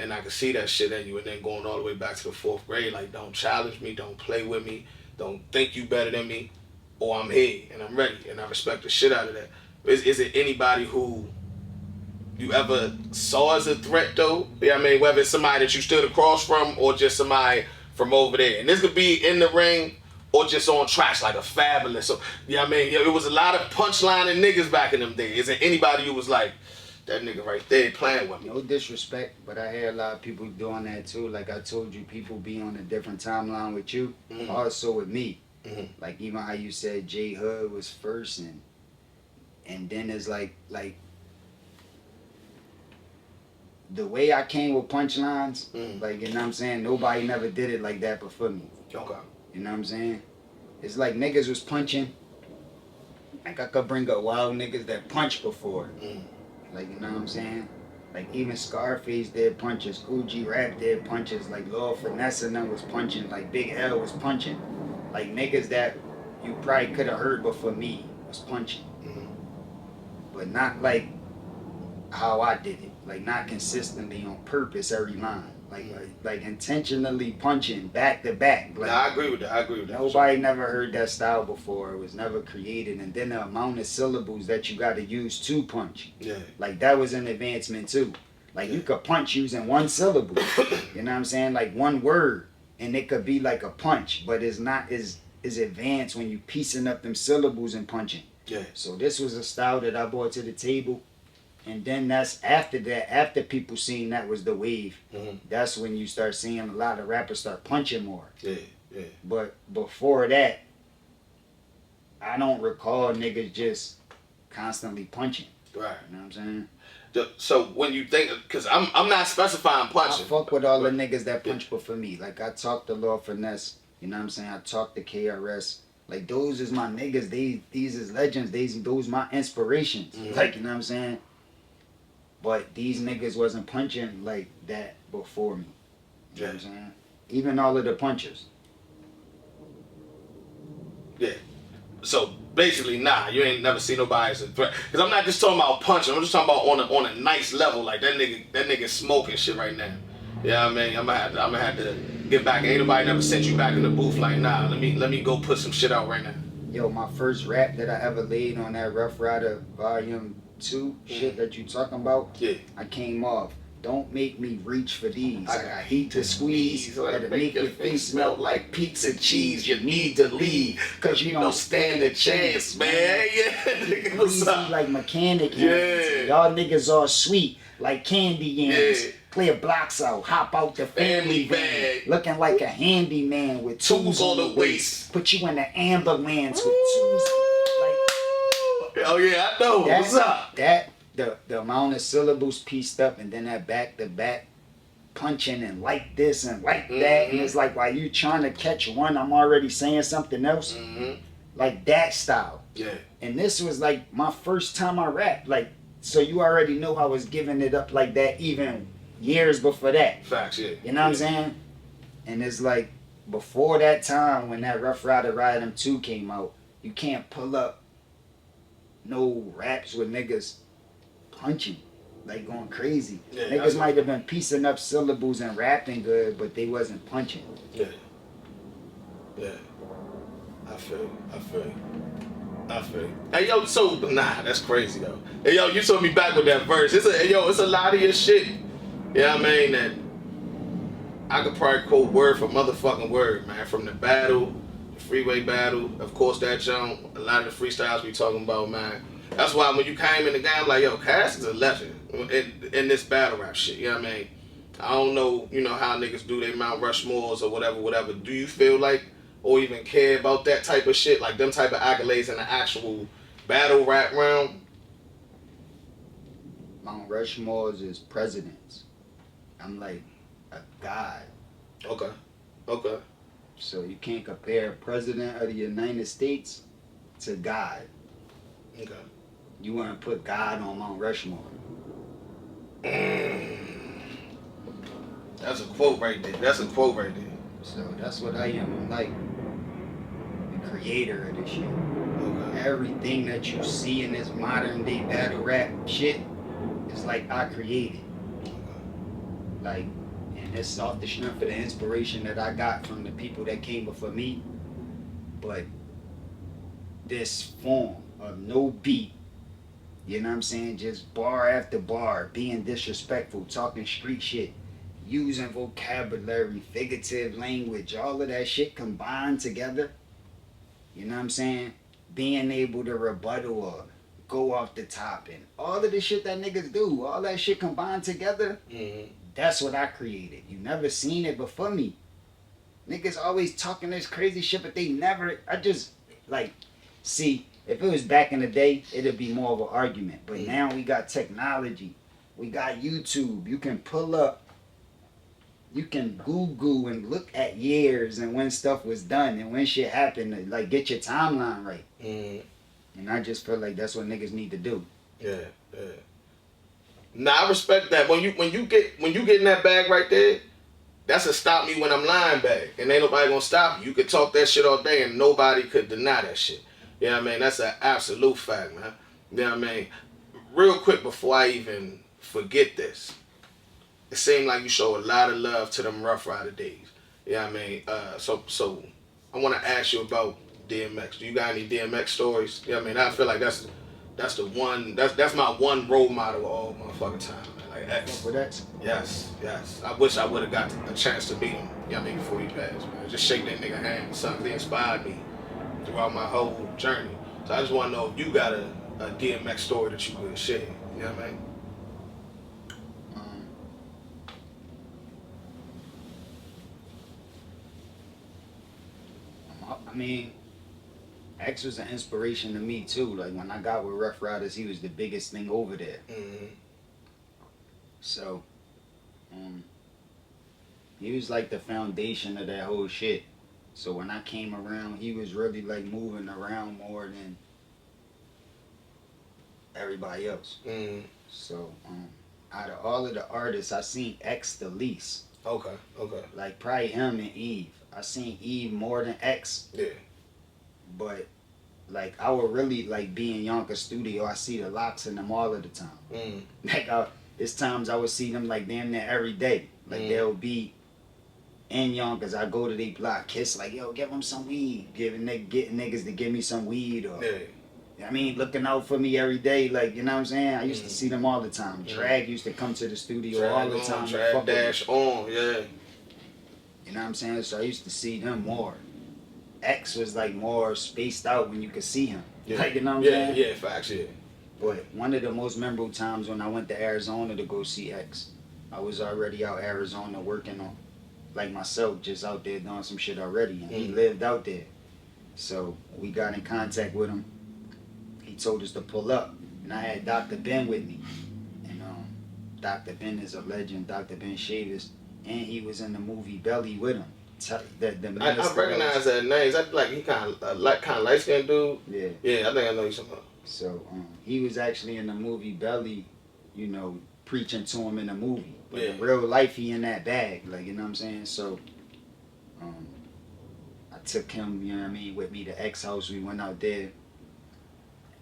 And I can see that shit in you. And then going all the way back to the 4th grade, like, don't challenge me, don't play with me, don't think you better than me, or I'm here and I'm ready, and I respect the shit out of that. Is it anybody who you ever saw as a threat though? You know what I mean? Whether it's somebody that you stood across from or just somebody from over there. And this could be in the ring or just on tracks like a Fabulous. So, you know what I mean? It was a lot of punchlining niggas back in them days. Is there anybody who was like, that nigga right there playing with me? No disrespect, but I hear a lot of people doing that too. Like I told you, people be on a different timeline with you, Mm-hmm. also with me. Mm-hmm. Like even how you said J Hood was first, and then it's like the way I came with punchlines, like, you know what I'm saying, nobody never did it like that before me. Okay. You know what I'm saying? It's like niggas was punching. Like I could bring up wild niggas that punched before. Like, you know what I'm saying? Like even Scarface did punches, Coogee Rap did punches, like Lil Finesse and them was punching, like Big L was punching. Like niggas that you probably could have heard before me was punching. But not like how I did it. Like not consistently on purpose every line. Like intentionally punching back to back. Like, I agree with that. Nobody never heard that style before. It was never created. And then the amount of syllables that you got to use to punch. Yeah. Like that was an advancement too. Like you could punch using one syllable. You know what I'm saying? Like one word. And it could be like a punch. But it's not as advanced when you piecing up them syllables and punching. Yeah. So this was a style that I brought to the table. And then that's after that, after people seeing that was the wave, that's when you start seeing a lot of rappers start punching more. Yeah, yeah. But before that, I don't recall niggas just constantly punching. Right. You know what I'm saying? So when you think, because I'm not specifying punching. I fuck with all the niggas that punch before me. Like I talked to Lil Finesse, you know what I'm saying? I talked to KRS. Like those is my niggas. These is legends. Those my inspirations. Like, you know what I'm saying? But these niggas wasn't punching like that before me. You know what I'm saying? Even all of the punchers. Yeah. So basically, nah, you ain't never seen nobody as a threat. Cause I'm not just talking about punching. I'm just talking about on a nice level. Like that nigga smoking shit right now. You know what I mean? I'm gonna have to get back. Ain't nobody never sent you back in the booth like, nah, let me go put some shit out right now. Yo, my first rap that I ever laid on that Rough Rider Volume 2 shit that you talking about, I came off. Don't make me reach for these. I got heat to squeeze. That'll make your face smell like pizza cheese. You need to leave, cause you don't stand a chance, man. Yeah. Easy like mechanic hands. Y'all niggas all sweet like candy yams. clear blocks out, hop out the family van, looking like a handyman with tools on the waist. Put you in the ambulance with tools. Like, oh yeah, I know. What's up? The amount of syllables pieced up, and then that back to back punching and like this and like that, and it's like while you trying to catch one, I'm already saying something else. Like that style. Yeah. And this was like my first time I rapped. Like, so you already know I was giving it up like that even years before that. Facts, yeah. You know what I'm saying? And it's like, before that time when that Rough Rider Ride Them 2 came out, you can't pull up no raps with niggas punching, like going crazy. Yeah, niggas might have been piecing up syllables and rapping good, but they wasn't punching. Yeah. Yeah. I feel you. Hey yo, so nah, that's crazy though. Hey yo, you took me back with that verse. It's a lot of your shit. Yeah, I mean that I could probably quote word for motherfucking word, man. From the battle, the Freeway battle, of course that jump, a lot of the freestyles we talking about, man. That's why when you came in the game, I'm like, yo, Cass is a legend in this battle rap shit. You know what I mean? I don't know, you know how niggas do their Mount Rushmores or whatever. Do you feel like, or even care about that type of shit, like them type of accolades in the actual battle rap realm? Mount Rushmores is presidents. I'm like a god. Okay. So you can't compare president of the United States to God. Okay. You want to put God on Mount Rushmore. That's a quote right there. So that's what I am. I'm like the creator of this shit. Okay. Everything that you see in this modern day battle rap shit is like I created. Okay. Like, and it's off the strength of the inspiration that I got from the people that came before me. But this form of no beat, you know what I'm saying? Just bar after bar, being disrespectful, talking street shit, using vocabulary, figurative language, all of that shit combined together. You know what I'm saying? Being able to rebuttal or go off the top and all of the shit that niggas do, all that shit combined together, that's what I created. You never seen it before me. Niggas always talking this crazy shit, but they never, I just, like, see, if it was back in the day, it'd be more of an argument. But now we got technology. We got YouTube. You can pull up, you can Google and look at years and when stuff was done and when shit happened, to, like, get your timeline right. And I just feel like that's what niggas need to do. Yeah. Nah, I respect that. When you get in that bag right there, that's a stop me when I'm lying bag. And ain't nobody gonna stop you. You could talk that shit all day and nobody could deny that shit. You know what I mean? That's an absolute fact, man. You know what I mean? Real quick before I even forget this, it seemed like you show a lot of love to them Rough Rider days. You know what I mean? So I want to ask you about DMX. Do you got any DMX stories? You know what I mean? I feel like that's the one, that's my one role model of all motherfucking time, man. Like X. With X? Yes. I wish I would have got a chance to meet him, you know what I mean, before he passed, man. Just shake that nigga hand. Something that inspired me throughout my whole journey. So I just want to know if you got a DMX story that you could share. You know what I mean? I mean, X was an inspiration to me too. Like when I got with Rough Riders, he was the biggest thing over there. So, he was like the foundation of that whole shit. So when I came around, he was really like moving around more than everybody else. So, out of all of the artists, I seen X the least. Okay. Like probably him and Eve. I seen Eve more than X. Yeah. But like I would really like be in Yonkers studio. I see the locks in them all of the time. Like it's times I would see them like damn near every day. Like they'll be in Yonkers. I go to their block, kiss like, yo, give them some weed. Getting niggas to give me some weed or I mean, looking out for me every day, like, you know what I'm saying? I used to see them all the time. Drag used to come to the studio all the time. Drag dash on, yeah. You know what I'm saying? So I used to see them more. X was like more spaced out when you could see him. Yeah. Like, you know what I'm saying? Yeah, facts, yeah. But one of the most memorable times when I went to Arizona to go see X, I was already out Arizona working on, like myself, just out there doing some shit already, and he lived out there. So we got in contact with him. He told us to pull up, and I had Dr. Ben with me. And Dr. Ben is a legend, Dr. Ben Shavers, and he was in the movie Belly with him. I recognize that name. Is that like he kind of light skinned dude? Yeah. Yeah, I think I know you somehow. So he was actually in the movie Belly, you know, preaching to him in the movie. But in real life, he in that bag, like, you know what I'm saying? So I took him, you know what I mean, with me to X house. We went out there.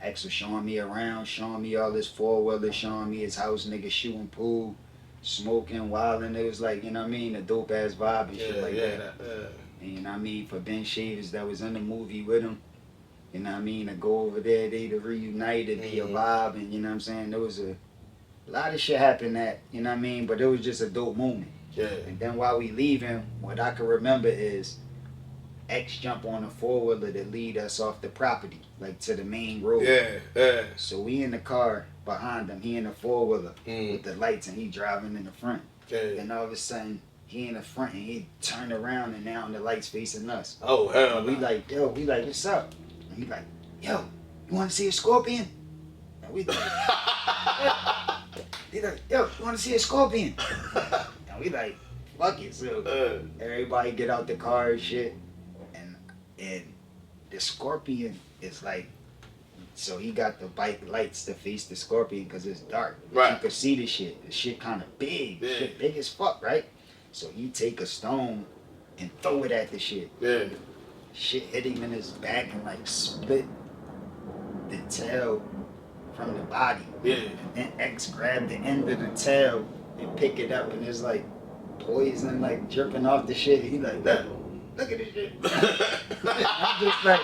X was showing me around, showing me all this four-wheeler, showing me his house, niggas shooting pool, smoking, wilding. It was like, you know what I mean, a dope-ass vibe and shit like that. And you know what I mean, for Ben Shavers that was in the movie with him, you know what I mean, to go over there, they to reunite, it'd be a vibe, and you know what I'm saying, there was a lot of shit happened that, you know what I mean, but it was just a dope moment. Yeah. And then while we leaving, what I can remember is X jump on a four-wheeler to lead us off the property, like to the main road. Yeah. So we in the car behind him, he in the four-wheeler with the lights, and he driving in the front. Then all of a sudden, he in the front, and he turned around, and now the lights facing us. Oh, hell And we like, what's up? And he like, yo, you want to see a scorpion? And we like, he like, yo, you want to see a scorpion? And we like, fuck it. So everybody get out the car and shit. And the scorpion is like, so he got the bike lights to face the scorpion because it's dark. Right. You could see the shit. The shit kind of big. Yeah. Shit big as fuck, right? So you take a stone and throw it at the shit. Yeah. Shit hit him in his back and like split the tail from the body. Yeah. And then X grabbed the end of the tail and pick it up, and there's like poison like dripping off the shit. He like, look at this shit. I'm just like,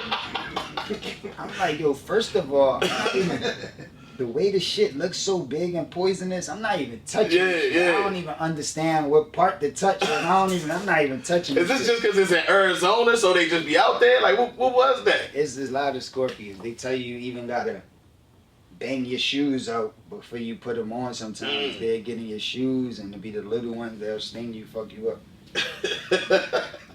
I'm like, yo, first of all, the way the shit looks so big and poisonous, I'm not even touching it. I don't even understand what part to touch. I'm not even touching it. Is this just because it's in Arizona, so they just be out there? Like, what was that? It's a lot of scorpions. They tell you even gotta bang your shoes out before you put them on sometimes. They're getting your shoes, and to be the little ones, they'll sting you, fuck you up.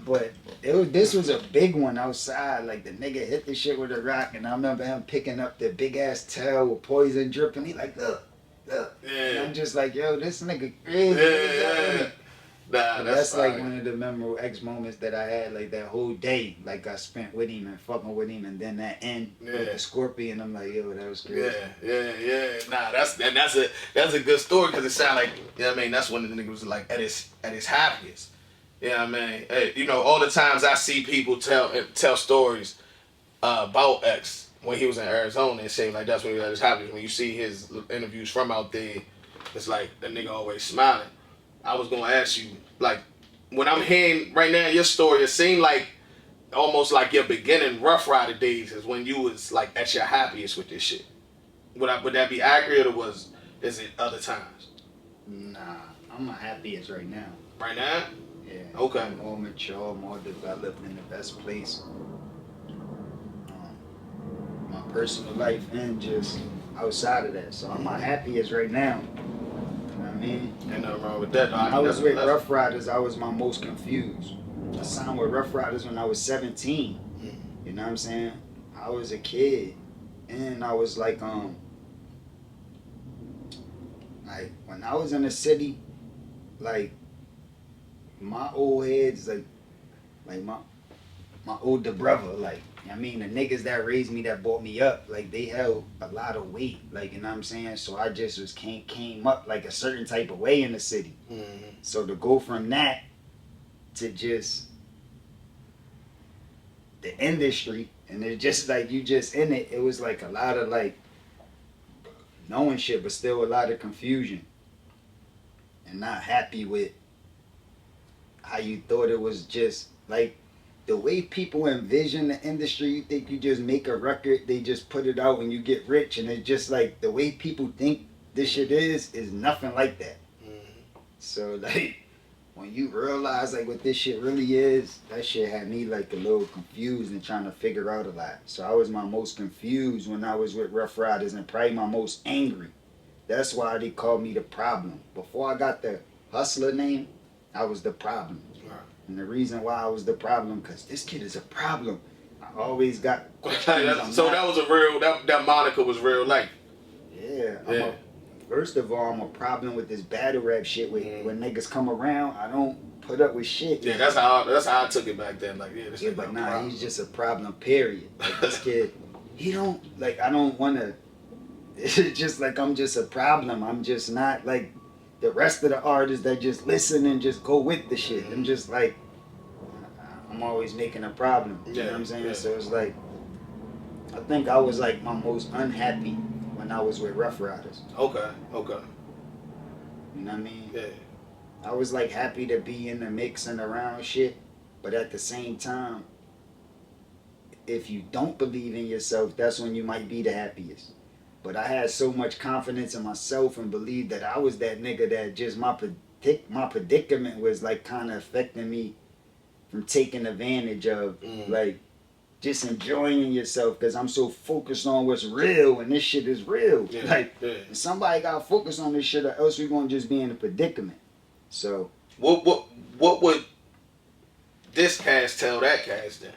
But this was a big one outside. Like, the nigga hit the shit with a rock, and I remember him picking up the big ass tail with poison dripping. He like, look. Yeah. And I'm just like, yo, this nigga crazy. Nah, that's like one of the memorable X moments that I had. Like, that whole day, like, I spent with him and fucking with him, and then that end with the scorpion. I'm like, yo, that was crazy. Yeah. Nah, that's a good story because it sounded like, you know what I mean, that's when the nigga was like at his happiest. You know what I mean? Hey, you know, all the times I see people tell stories about X when he was in Arizona, it seemed like that's when he was at his happiest. When you see his interviews from out there, it's like the nigga always smiling. I was gonna ask you, like, when I'm hearing right now your story, it seemed like almost like your beginning Rough Rider days is when you was like at your happiest with this shit. Would that be accurate, or is it other times? Nah, I'm my happiest right now. Right now? Yeah. Okay. I'm more mature, more developed, in the best place. My personal life and just outside of that. So I'm my happiest right now. You know what I mean? Ain't nothing wrong with that. When I was with Rough Riders, I was my most confused. I signed with Rough Riders when I was 17. You know what I'm saying? I was a kid, and I was like when I was in the city, like my old heads, like my older brother, like, I mean, the niggas that raised me, that brought me up, like, they held a lot of weight, like, you know what I'm saying? So I just came up like a certain type of way in the city. So to go from that to just the industry, and it's just like you just in it, it was like a lot of like knowing shit, but still a lot of confusion and not happy with how you thought it was. Just like the way people envision the industry, you think you just make a record, they just put it out and you get rich, and it's just like the way people think this shit is nothing like that. So like when you realize like what this shit really is, that shit had me like a little confused and trying to figure out a lot. So I was my most confused when I was with Rough Riders, and probably my most angry. That's why they called me the problem. Before I got the hustler name, I was the problem. Right. And the reason why I was the problem, because this kid is a problem. I always got questions. So that was a real, that moniker was real life. Yeah. First of all, I'm a problem with this battle rap shit. When niggas come around, I don't put up with shit. Yeah, that's how I took it back then. Like, yeah, this yeah, but nah, he's just a problem, period. Like, this kid, he don't, like, I don't want to, it's just like I'm just a problem. I'm just not like the rest of the artists that just listen and just go with the shit. I'm just like, I'm always making a problem. You know what I'm saying? Yeah. So it's like, I think I was like my most unhappy when I was with Rough Riders. Okay. You know what I mean? Yeah. I was like happy to be in the mix and around shit, but at the same time, if you don't believe in yourself, that's when you might be the happiest. But I had so much confidence in myself and believed that I was that nigga that just my predicament was like kind of affecting me from taking advantage of like just enjoying yourself, because I'm so focused on what's real, and this shit is real. Somebody got to focus on this shit, or else we're gonna just be in a predicament. So what would this cast tell that cast then?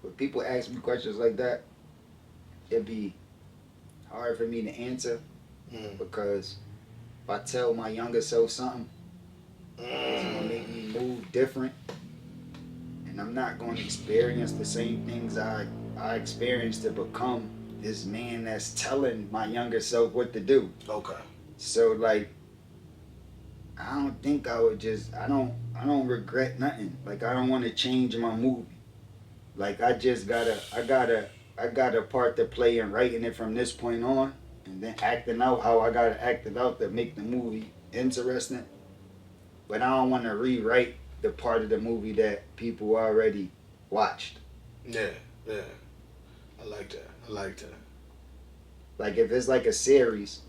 When people ask me questions like that, it'd be hard for me to answer, because if I tell my younger self something, it's gonna make me move different, and I'm not gonna experience the same things I experienced to become this man that's telling my younger self what to do. Okay. So like, I don't think I would just, I don't regret nothing. Like, I don't want to change my movie. Like, I got a part to play in writing it from this point on, and then acting out how I gotta act it out to make the movie interesting. But I don't want to rewrite the part of the movie that people already watched. Yeah. I like that. Like, if it's like a series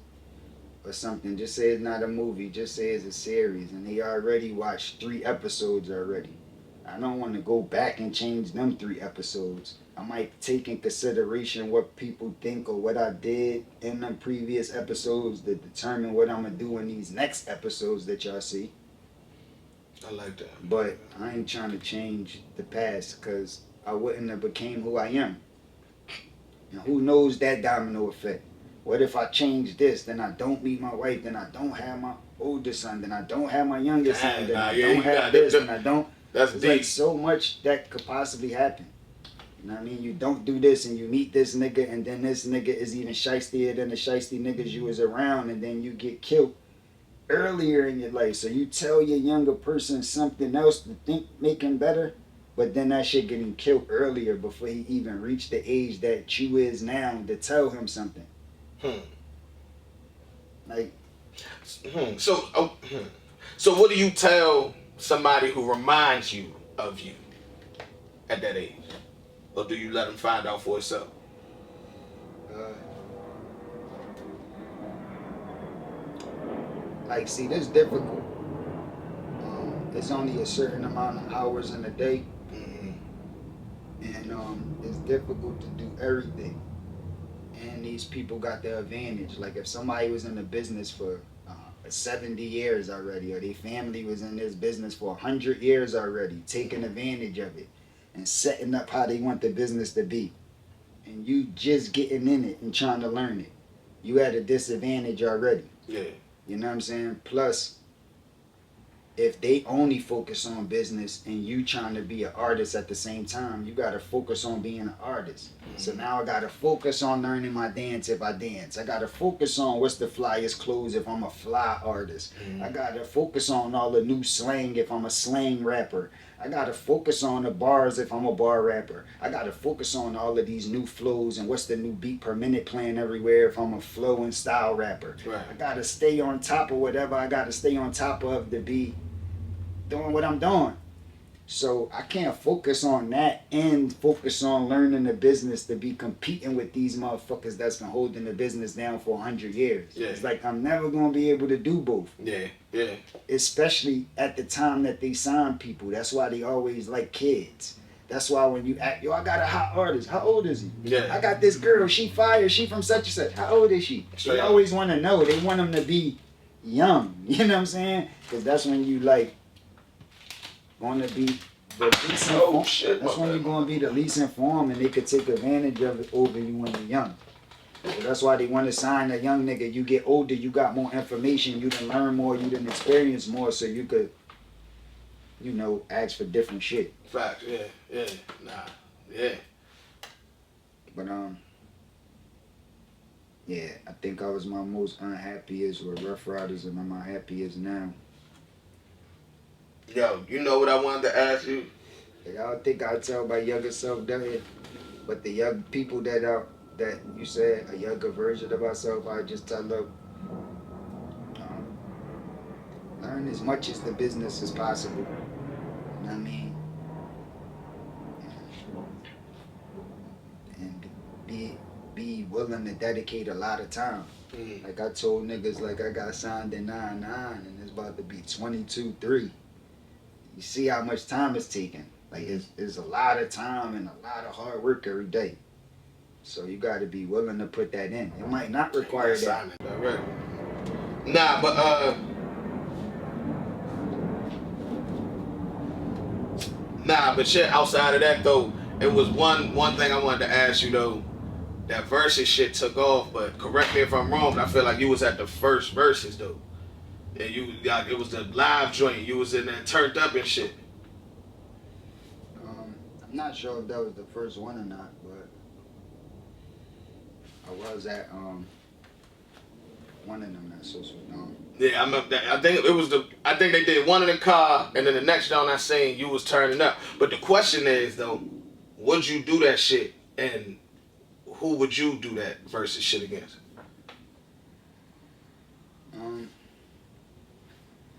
or something, just say it's not a movie, just say it's a series, and they already watched 3 episodes already. I don't want to go back and change them 3 episodes. I might take in consideration what people think or what I did in them previous episodes to determine what I'm going to do in these next episodes that y'all see. I like that. But I ain't trying to change the past, because I wouldn't have became who I am. And who knows that domino effect? What if I change this, then I don't meet my wife, then I don't have my oldest son, then I don't have my youngest son, then I don't have this, and I don't... That's It's deep. like so much that could possibly happen. You know what I mean? You don't do this and you meet this nigga, and then this nigga is even shysteier than the shiesty niggas you was around, and then you get killed earlier in your life. So you tell your younger person something else to think make him better, but then that shit getting killed earlier before he even reached the age that you is now to tell him something. Like, So what do you tell somebody who reminds you of you at that age? Or do you let them find out for itself? like, see, this is difficult. There's only a certain amount of hours in a day, and it's difficult to do everything. And these people got the advantage. Like, if somebody was in the business for 70 years already, or their family was in this business for 100 years already, taking advantage of it and setting up how they want the business to be, and you just getting in it and trying to learn it, you at a disadvantage already. Yeah. You know what I'm saying? Plus, if they only focus on business and you trying to be an artist at the same time, you got to focus on being an artist. So now I got to focus on learning my dance if I dance. I got to focus on what's the flyest clothes if I'm a fly artist. I got to focus on all the new slang if I'm a slang rapper. I got to focus on the bars if I'm a bar rapper. I got to focus on all of these new flows and what's the new beat per minute playing everywhere if I'm a flow and style rapper. Right. I got to stay on top of whatever I got to stay on top of to be doing what I'm doing. So I can't focus on that and focus on learning the business to be competing with these motherfuckers that's been holding the business down for 100 years. Yeah. It's like I'm never going to be able to do both. Yeah. Especially at the time that they sign people. That's why they always like kids. That's why when you act, yo, I got a hot artist. How old is he? Yeah. I got this girl. She fire. She from such and such. How old is she? Straight They up. always want to know. They want them to be young. You know what I'm saying? Because that's when you like going to be the least Oh, informed. shit, That's my when bad. you're going to be the least informed, and they could take advantage of it over you when you're young. So that's why they want to sign a young nigga. You get older, you got more information, you done learn more, you done experience more, so you could, you know, ask for different shit. Facts, yeah, nah, yeah. But yeah, I think I was my most unhappiest with Rough Riders, and I'm my happiest now. Yo, you know what I wanted to ask you? Like, I don't think I tell my younger self that, but the young people that you said a younger version of myself, I just tell them, learn as much as the business as possible. You know what I mean? And be willing to dedicate a lot of time. Mm. Like I told niggas, like I got signed in 9-9 and it's about to be 22-3. You see how much time it's taking. Like it's a lot of time and a lot of hard work every day. So you got to be willing to put that in. It might not require that. Right. Nah, but shit. Outside of that though, it was one thing I wanted to ask you though. That Versuz shit took off, but correct me if I'm wrong. But I feel like you was at the first Versuz though, and it was the live joint. You was in there turned up and shit. I'm not sure if that was the first one or not, but I was at one of them that was Yeah, I think it was I think they did one in the car, and then the next joint I seen you was turning up. But the question is though, would you do that shit, and who would you do that Versuz shit against?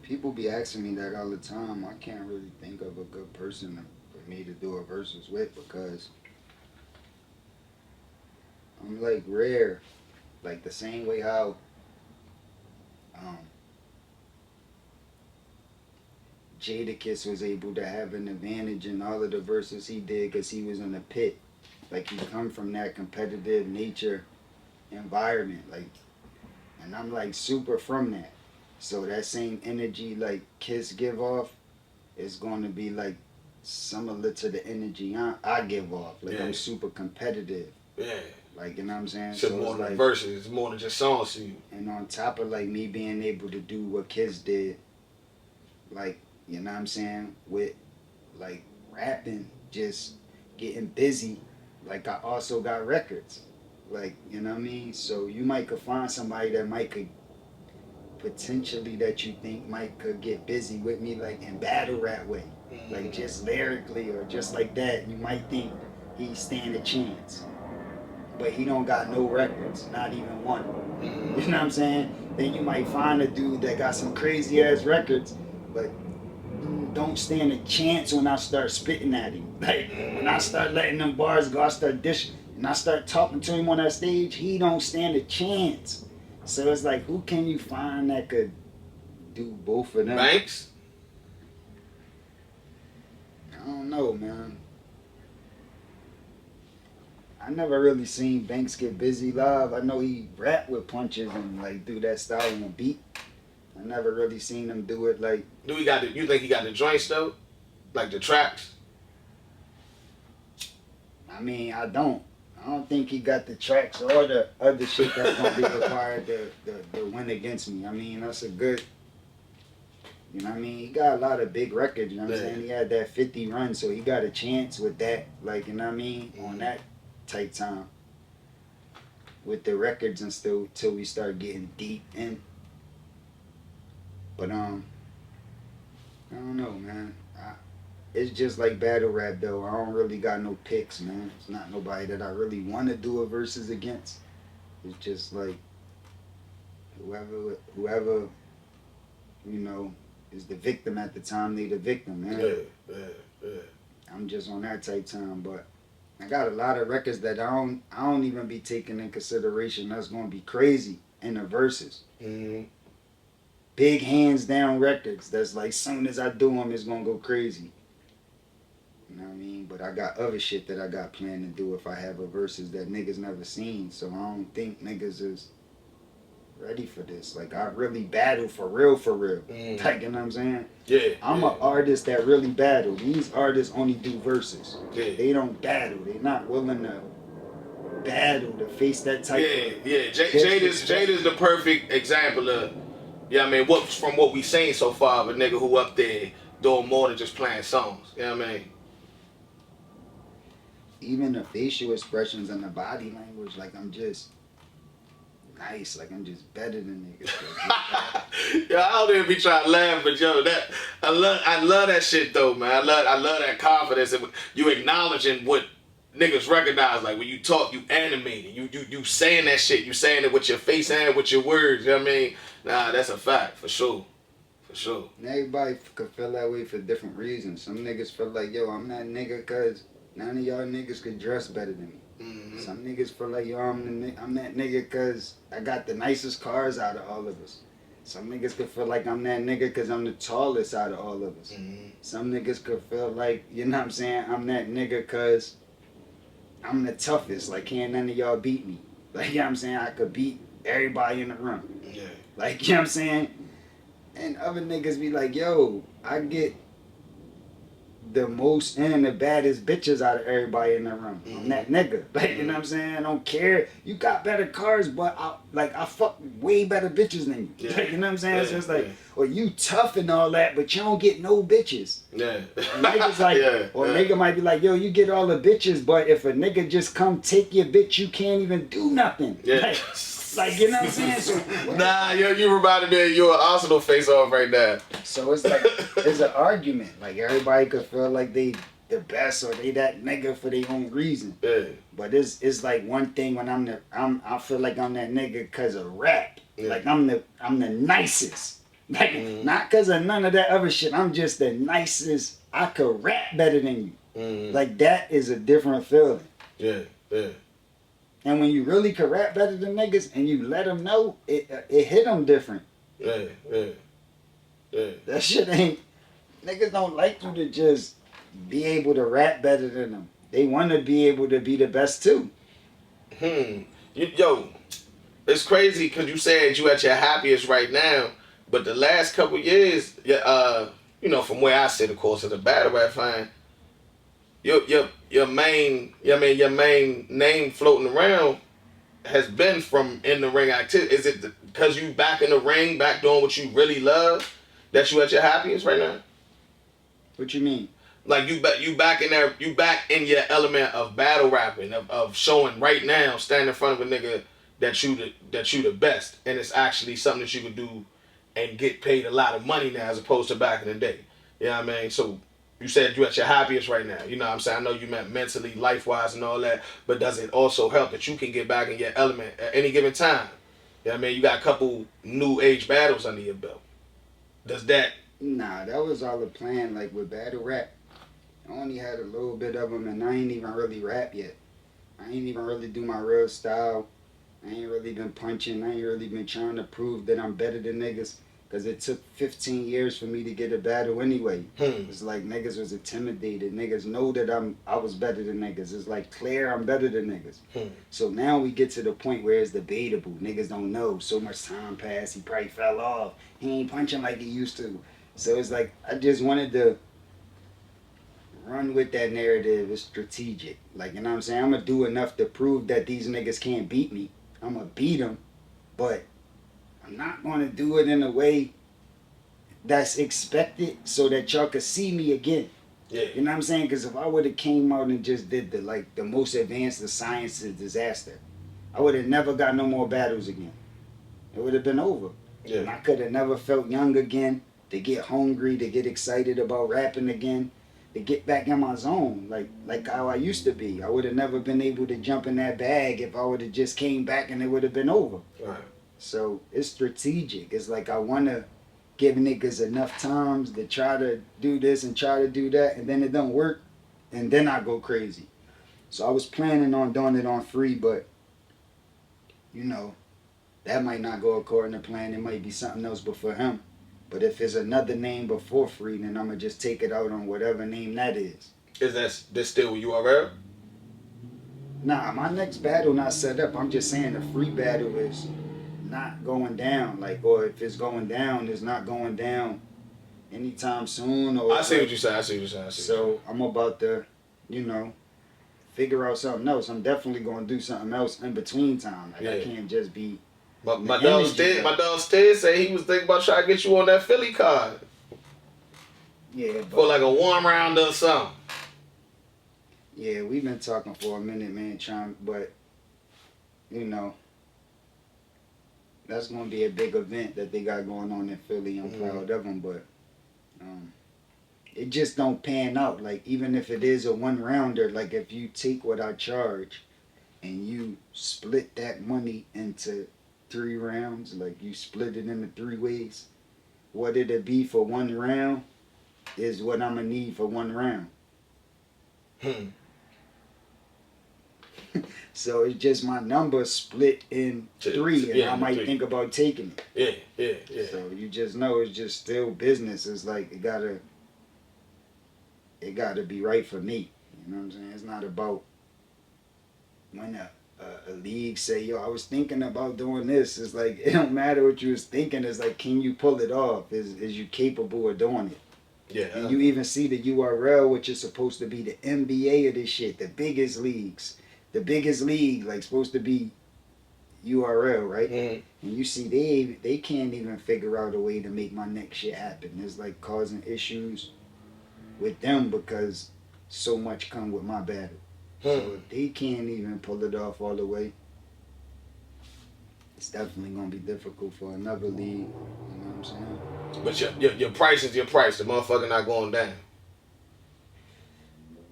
People be asking me that all the time. I can't really think of a good person for me to do a Versuz with because I'm like rare, like the same way how Jadakiss was able to have an advantage in all of the Versuz he did because he was in the pit. Like he come from that competitive nature environment, like, and I'm like super from that. So that same energy like Kiss give off is going to be like similar to the energy I give off. Like I'm super competitive. Yeah. Like, you know what I'm saying? So more than Versuz, it's more than just songs to you. And on top of like me being able to do what Kiss did, like, you know what I'm saying, with like rapping, just getting busy, like I also got records. Like, you know what I mean? So you might could find somebody that could potentially that you think could get busy with me, like in battle rap way. Like just lyrically or just like that. You might think he stand a chance. But he don't got no records, not even one. You know what I'm saying? Then you might find a dude that got some crazy ass records, but don't stand a chance when I start spitting at him. Like when I start letting them bars go, I start dishing, and I start talking to him on that stage, he don't stand a chance. So it's like, who can you find that could do both of them? Banks? I don't know, man. I never really seen Banks get busy live. I know he rap with punches and like do that style on a beat. I never really seen him do it like. You think he got the joints though? Like the tracks? I mean, I don't think he got the tracks or the other shit that's gonna be required to win against me. I mean, that's a good. You know what I mean? He got a lot of big records, you know what I'm saying? He had that 50 run, so he got a chance with that, like, you know what I mean? On that type time. With the records and still till we start getting deep in. But I don't know, man. It's just like battle rap though. I don't really got no picks, man. It's not nobody that I really want to do a Versuz against. It's just like whoever, you know, is the victim at the time, they the victim, man. Yeah. I'm just on that type time, but I got a lot of records that I don't even be taking in consideration. That's gonna be crazy in the Versuz. Mm-hmm. Big hands down records. That's like soon as I do them, it's gonna go crazy. You know what I mean? But I got other shit that I got planned to do if I have a versus that niggas never seen. So I don't think niggas is ready for this. Like, I really battle for real, for real. Like, you know what I'm saying? Yeah. I'm an artist that really battle. These artists only do verses. Yeah. They don't battle. They not willing to battle, to face that type of... Yeah. Jada's the perfect example of, I mean, from what we seen so far of a nigga who up there doing more than just playing songs. You know what I mean? Even the facial expressions and the body language, like, I'm just nice. Like, I'm just better than niggas. Yo, I don't even be trying to laugh, but yo, I love that shit though, man. I love that confidence and you acknowledging what niggas recognize. Like when you talk, you animating. You saying that shit. You saying it with your face and with your words. You know what I mean? Nah, that's a fact for sure. For sure. And everybody could feel that way for different reasons. Some niggas feel like, yo, I'm that nigga cause none of y'all niggas could dress better than me. Mm-hmm. Some niggas feel like, yo, I'm that nigga cause I got the nicest cars out of all of us. Some niggas could feel like I'm that nigga cause I'm the tallest out of all of us. Mm-hmm. Some niggas could feel like, you know what I'm saying, I'm that nigga cause I'm the toughest. Like, can't none of y'all beat me. Like, you know what I'm saying, I could beat everybody in the room. Yeah. Like, you know what I'm saying? And other niggas be like, yo, I get the most and the baddest bitches out of everybody in the room. Mm-hmm. I'm that nigga. Like, you know what I'm saying? I don't care. You got better cars, but I fuck way better bitches than you. Yeah. Like, you know what I'm saying? Yeah. So it's like, or you tough and all that, but you don't get no bitches. Yeah. And niggas like, or nigga might be like, yo, you get all the bitches, but if a nigga just come take your bitch, you can't even do nothing. Yeah. Like, you know what I'm saying? So, nah, you about to be your Arsenal face off right now. So it's like, it's an argument. Like, everybody could feel like they the best or they that nigga for their own reason. Yeah. But it's like one thing when I feel like I'm that nigga because of rap. Yeah. Like, I'm the nicest. Like, not because of none of that other shit. I'm just the nicest. I could rap better than you. Like, that is a different feeling. Yeah. And when you really can rap better than niggas and you let them know, it hit them different. Yeah. That shit ain't... Niggas don't like you to just be able to rap better than them. They want to be able to be the best too. Yo, it's crazy because you said you at your happiest right now, but the last couple years, you know, from where I sit, of course, as a battle rap fan, your main name floating around has been from in the ring activity. Is it because you back in the ring, back doing what you really love, that you at your happiest right now? What you mean? Like you back in there, you back in your element of battle rapping, of showing right now, standing in front of a nigga that you the best, and it's actually something that you could do and get paid a lot of money now as opposed to back in the day. You know what I mean? So you said you at your happiest right now. You know what I'm saying? I know you meant mentally, life-wise and all that, but does it also help that you can get back in your element at any given time? You know what I mean? You got a couple new age battles under your belt. Does that... Nah, that was all a plan. Like with battle rap, I only had a little bit of them and I ain't even really rap yet. I ain't even really do my real style. I ain't really been punching. I ain't really been trying to prove that I'm better than niggas. Because it took 15 years for me to get a battle anyway. It's like niggas was intimidated. Niggas know that I was better than niggas. It's like clear I'm better than niggas. So now we get to the point where it's debatable. Niggas don't know. So much time passed. He probably fell off. He ain't punching like he used to. So it's like I just wanted to run with that narrative. It's strategic. Like, you know what I'm saying? I'm going to do enough to prove that these niggas can't beat me. I'm going to beat them. But I'm not going to do it in a way that's expected so that y'all could see me again. Yeah. You know what I'm saying? Because if I would have came out and just did the most advanced of science is disaster, I would have never got no more battles again. It would have been over. Yeah. And I could have never felt young again, to get hungry, to get excited about rapping again, to get back in my zone, like how I used to be. I would have never been able to jump in that bag if I would have just came back and it would have been over. Right. So it's strategic. It's like I want to give niggas enough times to try to do this and try to do that, and then it don't work, and then I go crazy. So I was planning on doing it on Free, but, you know, that might not go according to plan. It might be something else but for him. But if it's another name before Free, then I'm going to just take it out on whatever name that is. Is that still URL? Nah, my next battle not set up. I'm just saying the free battle is not going down. Like, or if it's going down, it's not going down anytime soon. Or I see what you're saying. So I'm about to, you know, figure out something else. I'm definitely gonna do something else in between time. Like, I can't just be. But my dog Stead say he was thinking about trying to get you on that Philly card. Yeah, but for like a 1 round or something. Yeah, we've been talking for a minute, man, but, you know, that's going to be a big event that they got going on in Philly. I'm proud of them, but it just don't pan out. Like, even if it is a 1-rounder, like, if you take what I charge and you split that money into 3 rounds, like, you split it into 3 ways, what it'll be for 1 round is what I'm going to need for 1 round. So it's just my number split in 3, and I might think about taking it. Yeah. So you just know it's just still business. It's like it gotta be right for me. You know what I'm saying? It's not about when a league say, yo, I was thinking about doing this. It's like it don't matter what you was thinking. It's like, can you pull it off? Is you capable of doing it? Yeah. And you even see the URL, which is supposed to be the NBA of this shit, the biggest leagues. The biggest league, like, supposed to be URL, right? Mm-hmm. And you see they can't even figure out a way to make my next shit happen. It's like causing issues with them because so much come with my battle. So if they can't even pull it off all the way, it's definitely gonna be difficult for another league. You know what I'm saying? But your price is your price. The motherfucker not going down.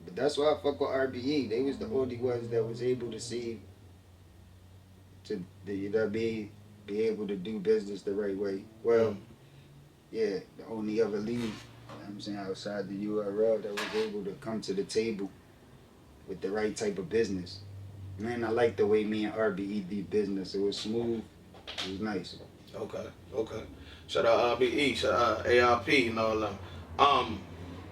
But that's why I fuck with RBE. They was the only ones that was able to see be able to do business the right way. Well, yeah, the only other league, you know what I'm saying, outside the URL that was able to come to the table with the right type of business. Man, I like the way me and RBE did business. It was smooth. It was nice. Okay. Shout out RBE, shout out ARP and all that.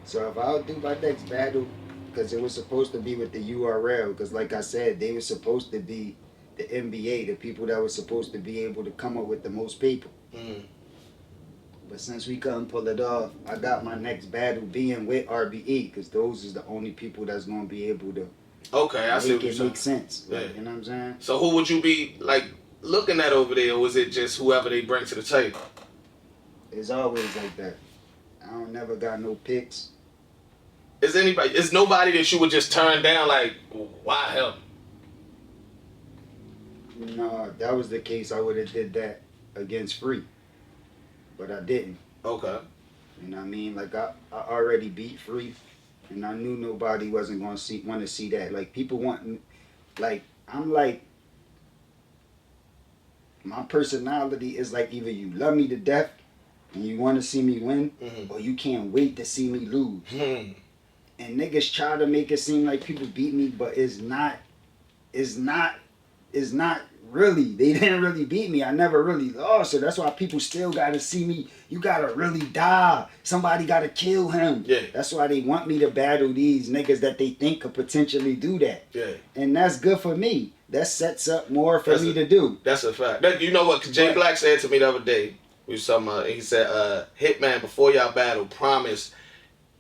So if I'll do my next battle, because it was supposed to be with the URL, because like I said, they were supposed to be the NBA, the people that were supposed to be able to come up with the most people. But since we couldn't pull it off, I got my next battle being with RBE, because those is the only people that's going to be able to I see what you're saying. Make sense. Yeah. Like, you know what I'm saying? So who would you be, like, looking at over there, or was it just whoever they bring to the table? It's always like that. I don't never got no picks. Is nobody that you would just turn down, like, why him? No, if that was the case, I would have did that against Free. But I didn't. Okay. You know what I mean? Like, I already beat Free, and I knew nobody wasn't going to want to see that. Like, people want, like, I'm like, my personality is like either you love me to death and you want to see me win, or you can't wait to see me lose. And niggas try to make it seem like people beat me, but it's not really. They didn't really beat me. I never really lost. So that's why people still gotta see me. You gotta really die. Somebody gotta kill him. Yeah. That's why they want me to battle these niggas that they think could potentially do that. Yeah. And that's good for me. That sets up more for me to do. That's a fact. You know what Jay Black said to me the other day? We was talking about, he said, Hitman, before y'all battle, promised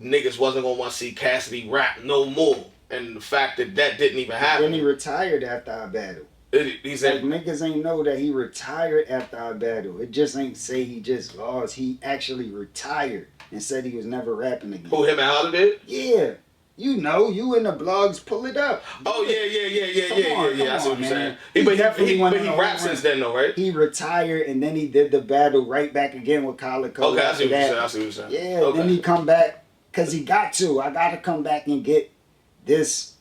niggas wasn't gonna want to see Cassidy rap no more. And the fact that didn't even happen. Then he retired after our battle. He said, like, niggas ain't know that he retired after our battle. It just ain't say he just lost. He actually retired and said he was never rapping again. Who, him and Holiday? Yeah. You know, you in the blogs, pull it up. Oh, yeah. I see what you're saying. He rapped since then, though, right? He retired, and then he did the battle right back again with Calico. Okay, I see what you're saying. Yeah, okay. Then he come back, because he got to. I got to come back and get this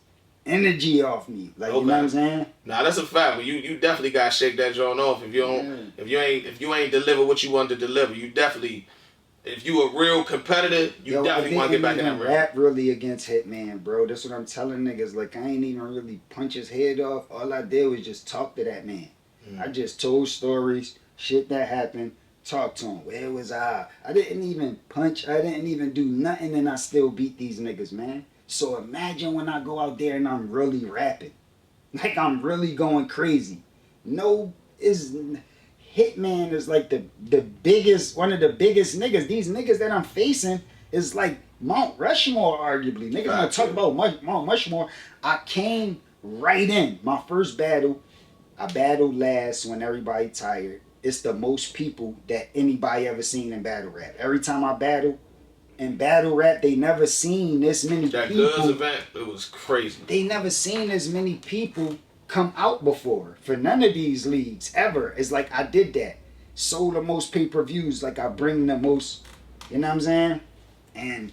energy off me. Like, you know what I'm saying? Nah, that's a fact. But you definitely got to shake that joint off. If you ain't deliver what you wanted to deliver, you definitely... If you a real competitor, you definitely want to get back in that ring. Rap really against Hitman, bro. That's what I'm telling niggas. Like, I ain't even really punch his head off. All I did was just talk to that man. I just told stories, shit that happened, talked to him. Where was I? I didn't even punch. I didn't even do nothing, and I still beat these niggas, man. So imagine when I go out there and I'm really rapping. Like I'm really going crazy. No, Hitman is like the biggest, one of the biggest niggas. These niggas that I'm facing is like Mount Rushmore, arguably. Niggas gonna talk about Mount Rushmore. I came right in. My first battle, I battled last when everybody tired. It's the most people that anybody ever seen in battle rap. Every time I battle, in battle rap, they never seen this many that people. Goods event, it was crazy. They never seen as many people come out before for none of these leagues ever. It's like I did that. Sold the most pay-per-views. Like I bring the most, you know what I'm saying? And,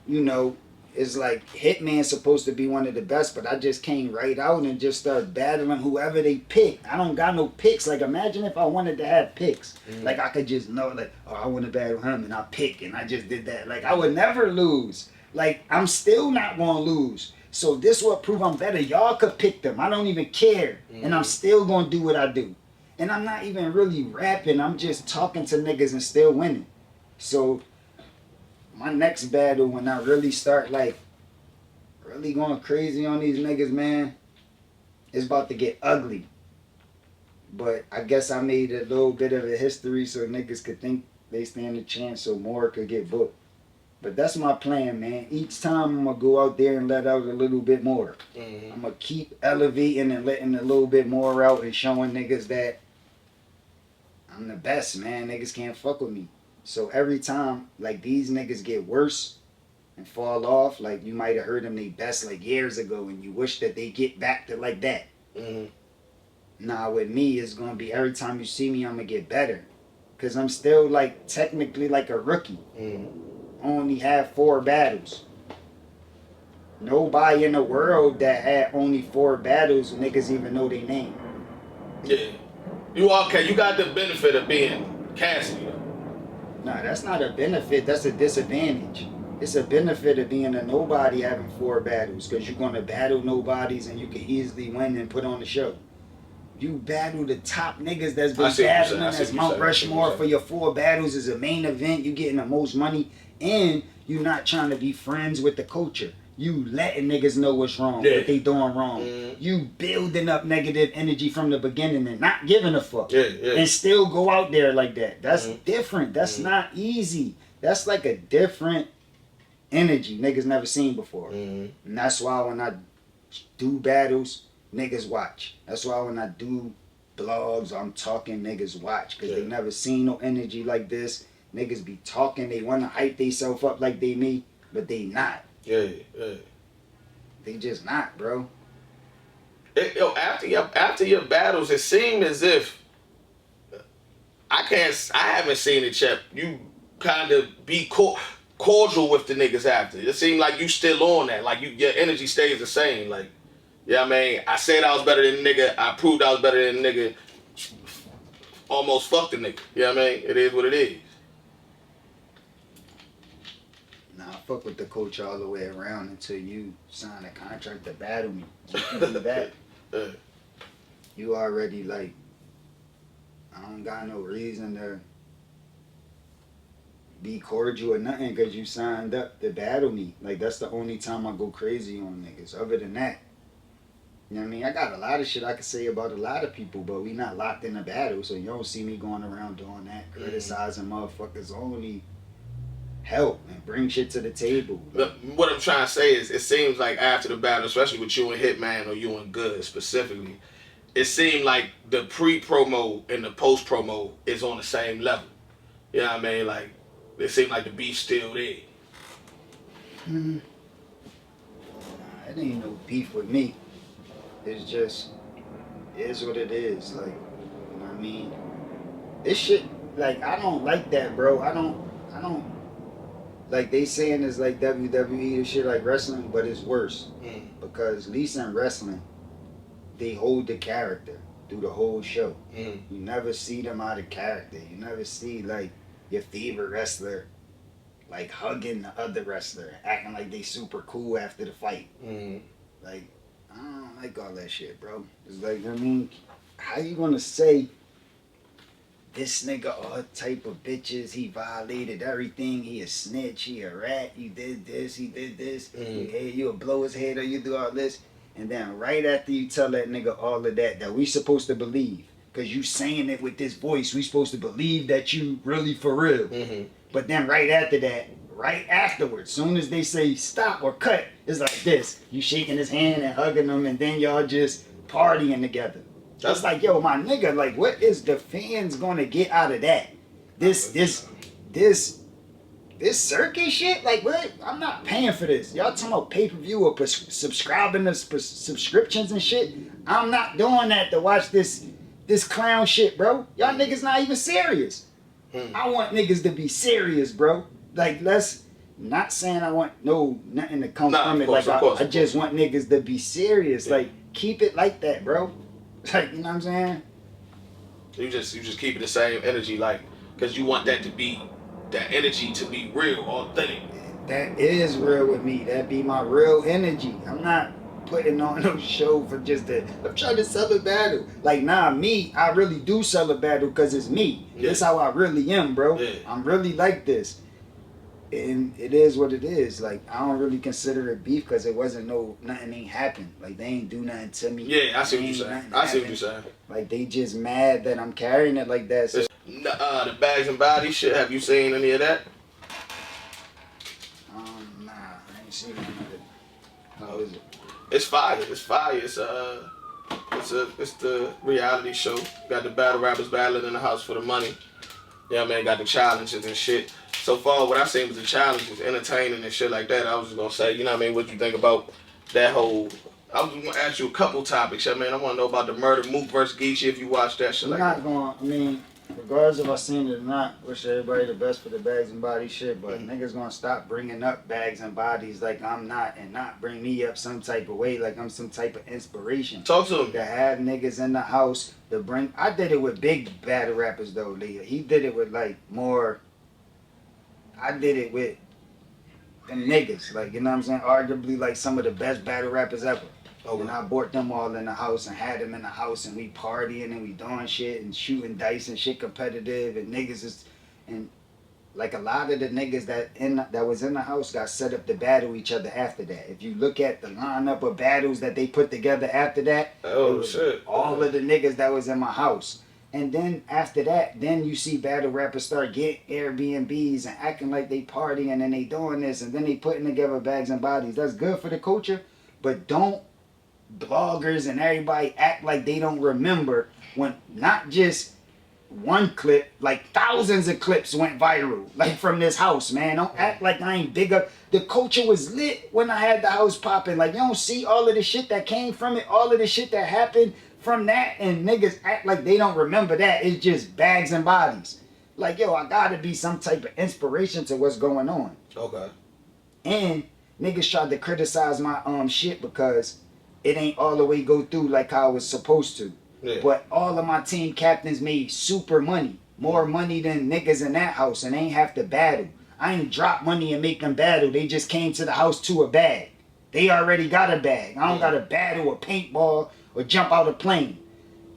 you know, it's like Hitman's supposed to be one of the best, but I just came right out and just started battling whoever they pick. I don't got no picks. Like imagine if I wanted to have picks. Like I could just know like, oh, I want to battle him and I pick and I just did that. Like I would never lose. Like I'm still not gonna lose. So this will prove I'm better. Y'all could pick them. I don't even care. And I'm still gonna do what I do. And I'm not even really rapping. I'm just talking to niggas and still winning. So my next battle, when I really start like really going crazy on these niggas, man, it's about to get ugly. But I guess I made a little bit of a history so niggas could think they stand a chance so more could get booked. But that's my plan, man. Each time I'm going to go out there and let out a little bit more. I'm going to keep elevating and letting a little bit more out and showing niggas that I'm the best, man. Niggas can't fuck with me. So every time, like, these niggas get worse and fall off, like, you might have heard them they best, like, years ago, and you wish that they get back to like that. Nah, with me, it's going to be every time you see me, I'm going to get better. Because I'm still, like, technically like a rookie. I only have 4 battles. Nobody in the world that had only 4 battles, niggas even know their name. Yeah. You okay, you got the benefit of being Cassidy, though. Nah, that's not a benefit, that's a disadvantage. It's a benefit of being a nobody having 4 battles, because you're going to battle nobodies and you can easily win and put on the show. You battle the top niggas that's been battling as Mount Rushmore for your 4 battles as a main event. You getting the most money, and you not trying to be friends with the culture. You letting niggas know what's wrong, what they doing wrong. You building up negative energy from the beginning and not giving a fuck. And still go out there like that. That's different. That's not easy. That's like a different energy niggas never seen before. And that's why when I do battles, niggas watch. That's why when I do blogs, I'm talking, niggas watch. Because they never seen no energy like this. Niggas be talking, they want to hype themselves up like they me, but they not. They just not, bro. After your battles, it seemed as if I haven't seen it yet. You kind of be cordial with the niggas after. It seemed like you still on that. Like your energy stays the same. Like, yeah, I mean, I said I was better than the nigga. I proved I was better than the nigga. Almost fucked the nigga. You know what I mean? It is what it is. Nah, I fuck with the coach all the way around until you sign a contract to battle me. You can do that. You already like, I don't got no reason to be cordial or nothing because you signed up to battle me. Like, that's the only time I go crazy on niggas. Other than that, you know what I mean? I got a lot of shit I could say about a lot of people, but we not locked in a battle, so you don't see me going around doing that, criticizing motherfuckers. Only help and bring shit to the table. Like, what I'm trying to say is, it seems like after the battle, especially with you and Hitman or you and Good specifically, it seemed like the pre-promo and the post-promo is on the same level. You know what I mean? Like, it seemed like the beef's still there. Nah, it ain't no beef with me. It's just, it is what it is. Like, you know what I mean? This shit, like, I don't like that, bro. I don't, like, they saying it's like WWE and shit, like wrestling, but it's worse. Because at least in wrestling, they hold the character through the whole show. You never see them out of character. You never see, like, your favorite wrestler, like, hugging the other wrestler, acting like they super cool after the fight. Like, I don't like all that shit, bro. It's like, I mean, how you gonna say this nigga all type of bitches. He violated everything. He a snitch. He a rat. You did this. He did this. You would blow his head or you do all this. And then right after you tell that nigga all of that we supposed to believe. Because you saying it with this voice. We supposed to believe that you really for real. But then right after that, right afterwards, soon as they say stop or cut, it's like this. You shaking his hand and hugging him and then y'all just partying together. That's like, yo, my nigga, like, what is the fans gonna get out of that? This circuit shit? Like, what? I'm not paying for this. Y'all talking about pay-per-view or subscribing to subscriptions and shit? I'm not doing that to watch this clown shit, bro. Y'all niggas not even serious. I want niggas to be serious, bro. Like, let's not saying I want nothing to come from it. Like, I just want niggas to be serious. Like, keep it like that, bro. Like, you know what I'm saying? You just keep it the same energy, like, because you want that energy to be real, authentic. That is real with me. That be my real energy. I'm not putting on no show for just that. I'm trying to sell a battle. Like, nah, me, I really do sell a battle because it's me. That's how I really am, bro. I'm really like this. And it is what it is. Like, I don't really consider it beef because it wasn't nothing ain't happened. Like, they ain't do nothing to me. Yeah, I see what you're saying. Like, they just mad that I'm carrying it like that. So. The bags and bodies shit, have you seen any of that? Nah, I ain't seen none of it. How is it? It's fire. It's fire. It's the reality show. Got the battle rappers battling in the house for the money. Yeah, man, got the challenges and shit. So far, what I seen was the challenges, entertaining and shit like that. I was just gonna say, you know what I mean, what you think about that whole... I was gonna ask you a couple topics, yeah, man. I wanna know about the murder, Mook versus Geechee, if you watched that shit like that. I mean, regardless if I seen it or not, wish everybody the best for the bags and body shit, but niggas gonna stop bringing up bags and bodies like I'm not, and not bring me up some type of way like I'm some type of inspiration. Talk to him. To have niggas in the house to bring... I did it with big battle rappers though, Leah. He did it with like more... I did it with them niggas, like, you know what I'm saying? Arguably like some of the best battle rappers ever. Okay. And I brought them all in the house and had them in the house and we partying and we doing shit and shooting dice and shit competitive and niggas is... And like a lot of the niggas that was in the house got set up to battle each other after that. If you look at the lineup of battles that they put together after that, all of the niggas that was in my house. And then after that, then you see battle rappers start getting Airbnbs and acting like they partying and they doing this and then they putting together bags and bodies. That's good for the culture, but don't bloggers and everybody act like they don't remember when not just one clip, like thousands of clips went viral, like from this house, man. Don't act like I ain't big up. The culture was lit when I had the house popping. Like, you don't see all of the shit that came from it, all of the shit that happened from that, and niggas act like they don't remember that. It's just bags and bodies. Like, yo, I gotta be some type of inspiration to what's going on. Okay. And niggas tried to criticize my shit because it ain't all the way go through like how it was supposed to. Yeah. But all of my team captains made super money. More money than niggas in that house, and they ain't have to battle. I ain't drop money and make them battle. They just came to the house to a bag. They already got a bag. I don't got to battle or paintball or jump out a plane.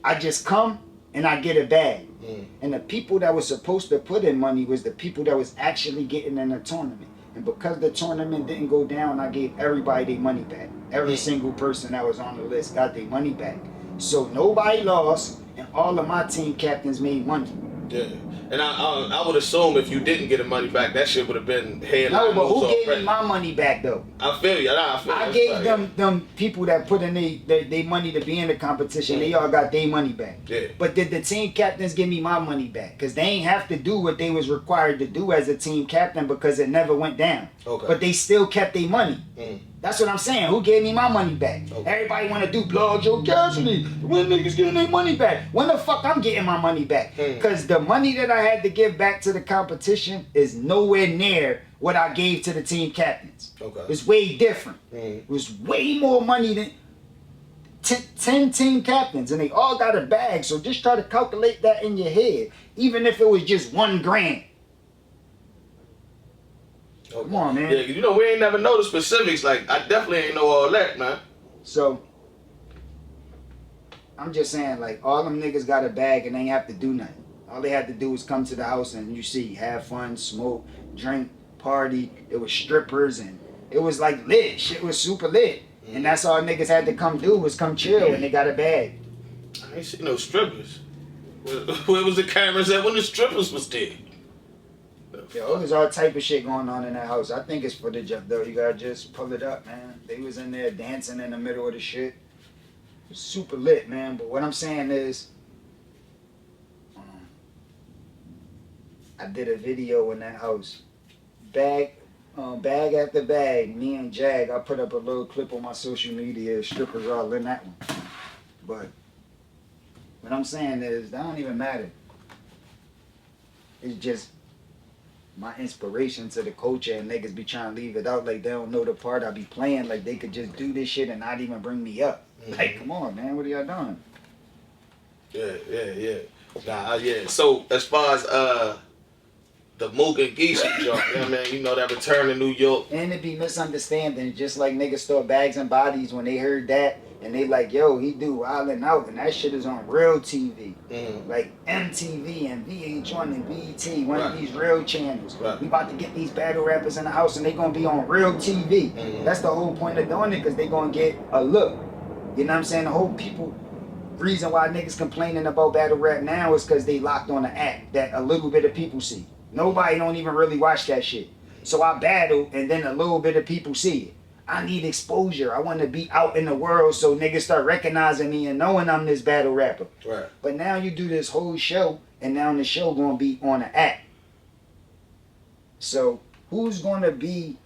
I just come and I get a bag. And the people that was supposed to put in money was the people that was actually getting in the tournament. And because the tournament didn't go down, I gave everybody their money back. Every single person that was on the list got their money back. So nobody lost, and all of my team captains made money. Yeah, and I would assume if you didn't get the money back, that shit would have been headline. No, but who gave me my money back though? I feel you. I gave them people that put in their money to be in the competition. They all got their money back. Yeah. But did the team captains give me my money back? Because they ain't have to do what they was required to do as a team captain because it never went down. Okay. But they still kept their money. That's what I'm saying. Who gave me my money back? Okay. Everybody want to do blogs. Yo, Cassidy, when niggas getting their money back? When the fuck I'm getting my money back? Because the money that I had to give back to the competition is nowhere near what I gave to the team captains. Okay. It's way different. It was way more money than 10 team captains, and they all got a bag. So just try to calculate that in your head, even if it was just $1 grand. Okay. Come on, man. Yeah, you know, we ain't never know the specifics. Like, I definitely ain't know all that, man. So, I'm just saying, like, all them niggas got a bag and they ain't have to do nothing. All they had to do was come to the house and you see, have fun, smoke, drink, party. It was strippers and it was like lit. Shit was super lit. And that's all niggas had to come do was come chill and they got a bag. I ain't seen no strippers. Where was the cameras at when the strippers was there? Yo, there's all type of shit going on in that house. I think it's footage up though. You gotta just pull it up, man. They was in there dancing in the middle of the shit. It was super lit, man. But what I'm saying is, I did a video in that house. Bag after bag, me and Jag, I put up a little clip on my social media, strippers all in that one. But what I'm saying is, that don't even matter. It's just my inspiration to the culture, and niggas be trying to leave it out like they don't know the part I be playing, like they could just do this shit and not even bring me up. Like, come on, man, what are y'all doing? Yeah. Nah, yeah. So as far as the Mook and Geese joint, you know what I mean? You know, that return to New York. And it be misunderstanding, just like niggas thought Bags and Bodies when they heard that, and they like, yo, he do Wildin' Out, and that shit is on real TV. Like MTV and VH1 and BET, one of these real channels. We about to get these battle rappers in the house and they gonna be on real TV. That's the whole point of doing it, because they gonna get a look. You know what I'm saying? The whole reason why niggas complaining about battle rap now is because they locked on the app that a little bit of people see. Nobody don't even really watch that shit. So I battle and then a little bit of people see it. I need exposure. I want to be out in the world so niggas start recognizing me and knowing I'm this battle rapper. Right. But now you do this whole show and now the show gonna be on the app. So who's gonna be,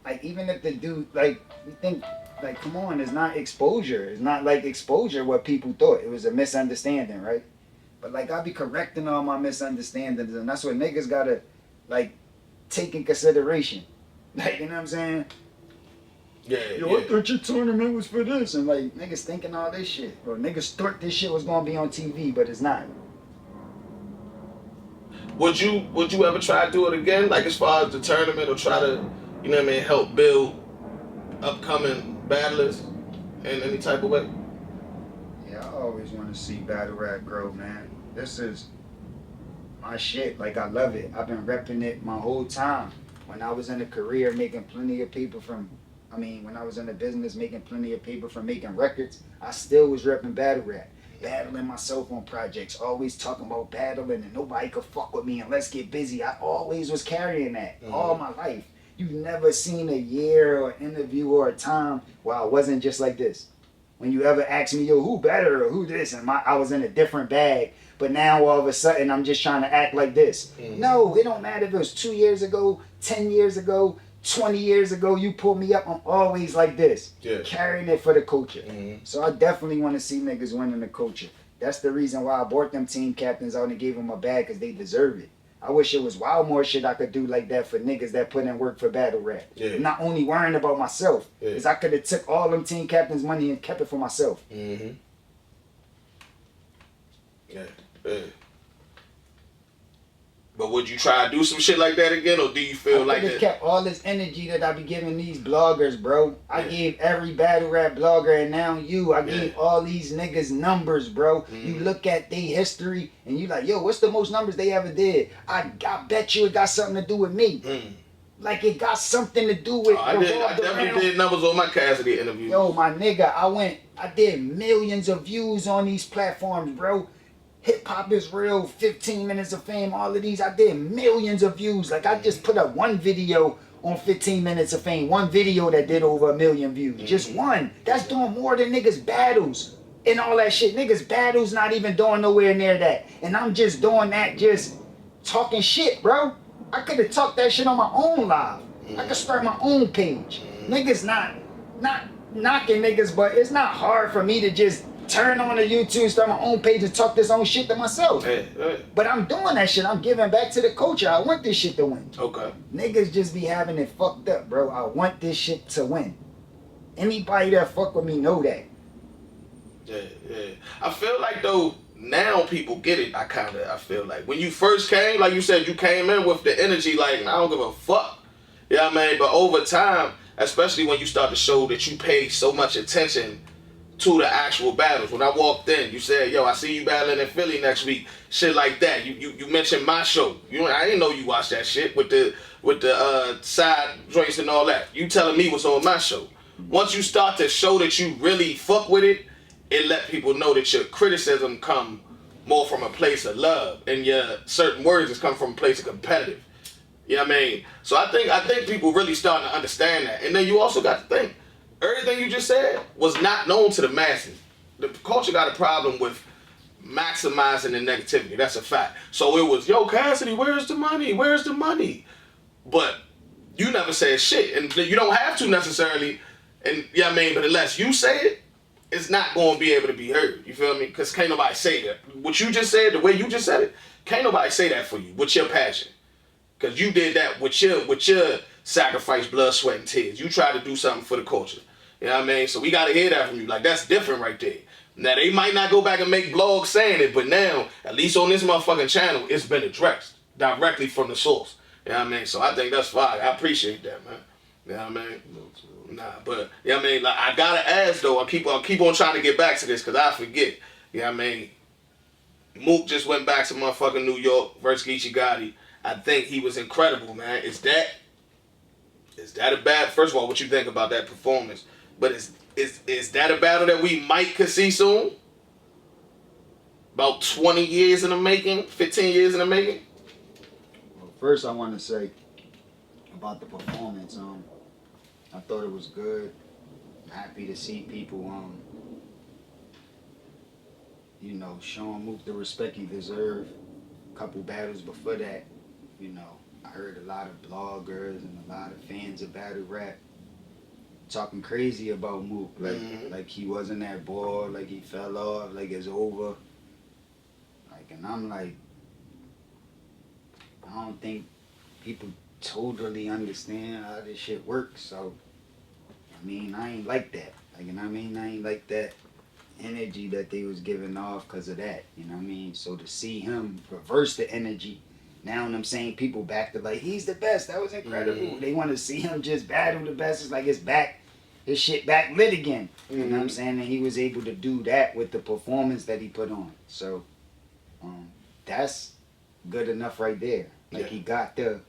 like, even if the dude, like, we think, like, come on, it's not exposure. It's not like exposure what people thought. It was a misunderstanding, right? But like, I be correcting all my misunderstandings, and that's what niggas gotta, like, take in consideration. Like, you know what I'm saying? Yeah. Yo, I thought your tournament was for this, and like, niggas thinking all this shit. Or niggas thought this shit was gonna be on TV, but it's not. Would you ever try to do it again? Like, as far as the tournament, or try to, you know what I mean, help build upcoming battlers in any type of way? Yeah, I always want to see battle rap grow, man. This is my shit. Like, I love it. I've been repping it my whole time. When I was in a career making plenty of paper when I was in the business making plenty of paper from making records, I still was repping battle rap. Battling myself on projects, always talking about battling and nobody could fuck with me and let's get busy. I always was carrying that all my life. You've never seen a year or interview or a time where I wasn't just like this. When you ever ask me, yo, who better or who this, and I was in a different bag, but now all of a sudden I'm just trying to act like this. No, it don't matter if it was 2 years ago, 10 years ago, 20 years ago, you pull me up, I'm always like this. Carrying it for the culture. So I definitely want to see niggas winning the culture. That's the reason why I brought them team captains out and gave them a bag, because they deserve it. I wish it was wild more shit I could do like that for niggas that put in work for battle rap. I'm not only worrying about myself, because I could have took all them team captains' money and kept it for myself. But would you try to do some shit like that again, or do you feel like I kept all this energy that I be giving these bloggers, bro. I gave every battle rap blogger, and now I gave all these niggas numbers, bro. You look at their history and you like, yo, what's the most numbers they ever did? I bet you it got something to do with me. Like, it got something to do with. I definitely did numbers on my Cassidy interview. Yo, my nigga, I did millions of views on these platforms, bro. Hip Hop is Real, 15 Minutes of Fame, all of these, I did millions of views. Like, I just put up one video on 15 Minutes of Fame, one video that did over 1 million views. Just one. That's doing more than niggas battles and all that shit. Niggas battles not even doing nowhere near that. And I'm just doing that, just talking shit, bro. I could have talked that shit on my own live. I could start my own page. Niggas not knocking niggas, but it's not hard for me to just turn on the YouTube, start my own page and talk this own shit to myself. But I'm doing that shit. I'm giving back to the culture. I want this shit to win. Niggas just be having it fucked up, bro. I want this shit to win. Anybody that fuck with me know that. I feel like, though, now people get it. I feel like when you first came, like you said, you came in with the energy like, I don't give a fuck. You know what I mean? But over time, especially when you start to show that you pay so much attention to the actual battles. When I walked in, you said, "Yo, I see you battling in Philly next week." Shit like that. You mentioned my show. I didn't know you watched that shit with the side joints and all that. You telling me what's on my show. Once you start to show that you really fuck with it, it let people know that your criticism come more from a place of love, and your certain words is come from a place of competitive. You know what I mean? So I think people really starting to understand that. And then you also got to think, everything you just said was not known to the masses. The culture got a problem with maximizing the negativity. That's a fact. So it was, yo, Cassidy, where's the money? Where's the money? But you never said shit. And you don't have to necessarily. And you know what I mean? But unless you say it, it's not going to be able to be heard. You feel me? Because can't nobody say that. What you just said, the way you just said it, can't nobody say that for you with your passion. Because you did that with your sacrifice, blood, sweat, and tears. You tried to do something for the culture. You know what I mean? So we got to hear that from you. Like, that's different right there. Now, they might not go back and make blogs saying it, but now, at least on this motherfucking channel, it's been addressed directly from the source. You know what I mean? So I think that's fine. I appreciate that, man. You know what I mean? Nah, but, you know what I mean? Like, I got to ask, though. I keep on trying to get back to this because I forget. You know what I mean? Mook just went back to motherfucking New York versus Geechee Gotti. I think he was incredible, man. Is that a bad? First of all, what you think about that performance? But is that a battle that we could see soon? About 20 years in the making, 15 years in the making. Well, first I want to say about the performance. I thought it was good. I'm happy to see people, showing Mook the respect he deserved. A couple battles before that, I heard a lot of bloggers and a lot of fans of battle rap talking crazy about Mook, like he wasn't that boy, like he fell off, like it's over. Like, and I'm like, I don't think people totally understand how this shit works. So, I mean, I ain't like that. Like, you know what I mean? I ain't like that energy that they was giving off because of that. You know what I mean? So to see him reverse the energy. Now I'm saying people back to like, he's the best. That was incredible. They want to see him just battle the best. It's like his shit back lit again. You know what I'm saying? And he was able to do that with the performance that he put on. So that's good enough right there. Like he got the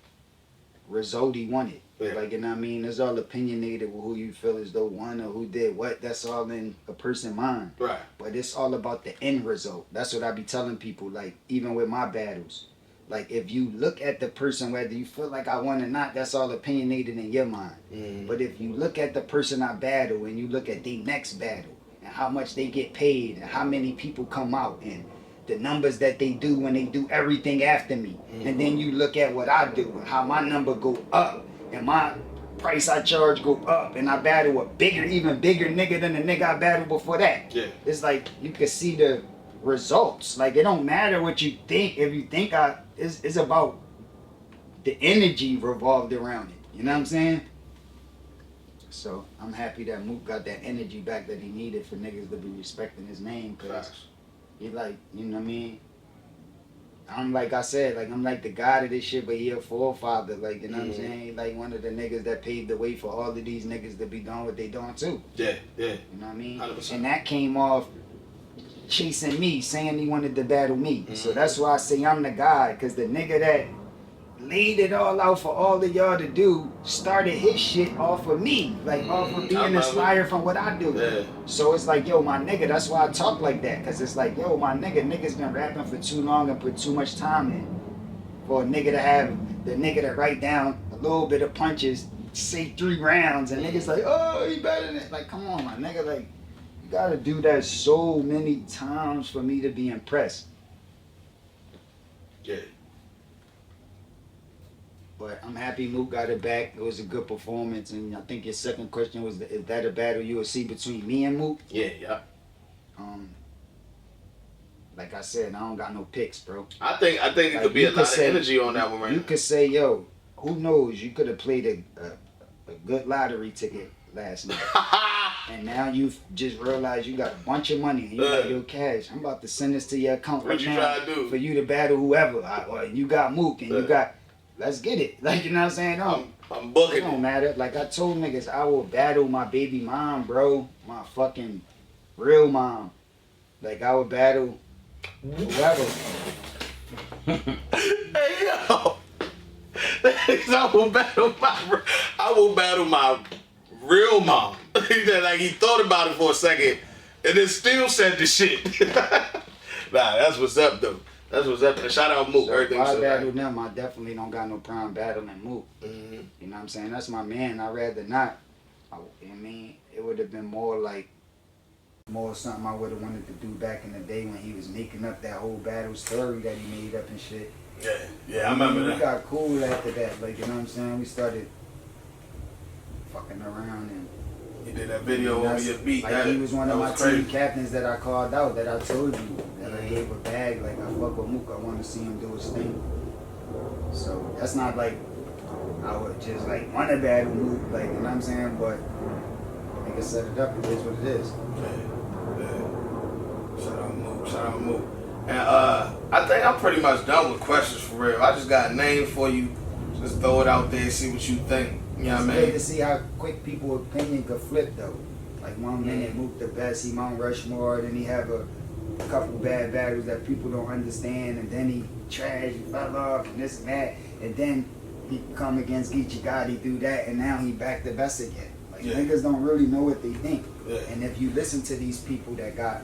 result he wanted. Like, you know what I mean? It's all opinionated with who you feel as though won or who did what. That's all in a person's mind. Right. But it's all about the end result. That's what I be telling people, like, even with my battles. Like, if you look at the person, whether you feel like I won or not, that's all opinionated in your mind. But if you look at the person I battle and you look at the next battle and how much they get paid and how many people come out and the numbers that they do when they do everything after me. And then you look at what I do and how my number go up and my price I charge go up and I battle a even bigger nigga than the nigga I battled before that. Yeah. It's like you can see the results. Like, it don't matter what you think. If you think it's about the energy revolved around it. You know what I'm saying? So I'm happy that Mook got that energy back that he needed for niggas to be respecting his name, cause he like, you know what I mean? I'm like I said, like I'm like the god of this shit, but he a forefather, like, you know what I'm saying? He like one of the niggas that paved the way for all of these niggas to be doing what they doing too. Yeah. You know what I mean? 100%. And that came off chasing me, saying he wanted to battle me. So that's why I say I'm the guy, cause the nigga that laid it all out for all of y'all to do started his shit off of me, like off of being inspired from what I do. Yeah. So it's like, yo, my nigga, that's why I talk like that, cause it's like, yo, my niggas been rapping for too long and put too much time in for a nigga to have the nigga to write down a little bit of punches, say 3 rounds, and niggas like, oh, he better than it. Like, come on, my nigga, like, you gotta do that so many times for me to be impressed. Yeah. But I'm happy Mook got it back. It was a good performance, and I think your second question was, is that a battle you will see between me and Mook? Yeah. Like I said, I don't got no picks, bro. I think it like, could be a lot of say, energy on that one right You now. could say, yo, who knows? You could have played a good lottery ticket last night. And now you just realized you got a bunch of money. And you like, yo, Cash, I'm about to send this to your account right now for you to battle whoever. Or you got Mook and you got... Let's get it. Like, you know what I'm saying? I'm booking it. Don't matter. Like I told niggas, I will battle my baby mom, bro. My fucking real mom. Like I would battle whoever. Hey yo, I will battle my real mom. Like he thought about it for a second, and then still said the shit. Nah, that's what's up though. That's what's up. Shout out Mook. So Everything. if I battle them, I definitely don't got no problem battling Mook. Mm-hmm. You know what I'm saying? That's my man. I'd rather not. I mean, it would have been more something I would have wanted to do back in the day when he was making up that whole battle story that he made up and shit. Yeah, I remember that. We got cool after that. Like, you know what I'm saying? We started fucking around and. He did that video on your beat. Like he was one of my team captains that I called out, that I told you, that I gave a bag. Like I fuck with Mook, I want to see him do his thing. So that's not like I would just like want to battle Mook, like, you know what I'm saying? But nigga set it up, it is what it is. Yeah. Shout out Mook. And I think I'm pretty much done with questions for real. I just got a name for you. Just throw it out there, see what you think. You know what I mean? It's good to see how quick people's opinion could flip though. Like 1 minute Mook the best, he Mount Rushmore, then he have a couple bad battles that people don't understand, and then he trash, he fell off, and this and that, and then he come against Geechee Gotti, do that, and now he back the best again. Like niggas don't really know what they think. Yeah. And if you listen to these people that got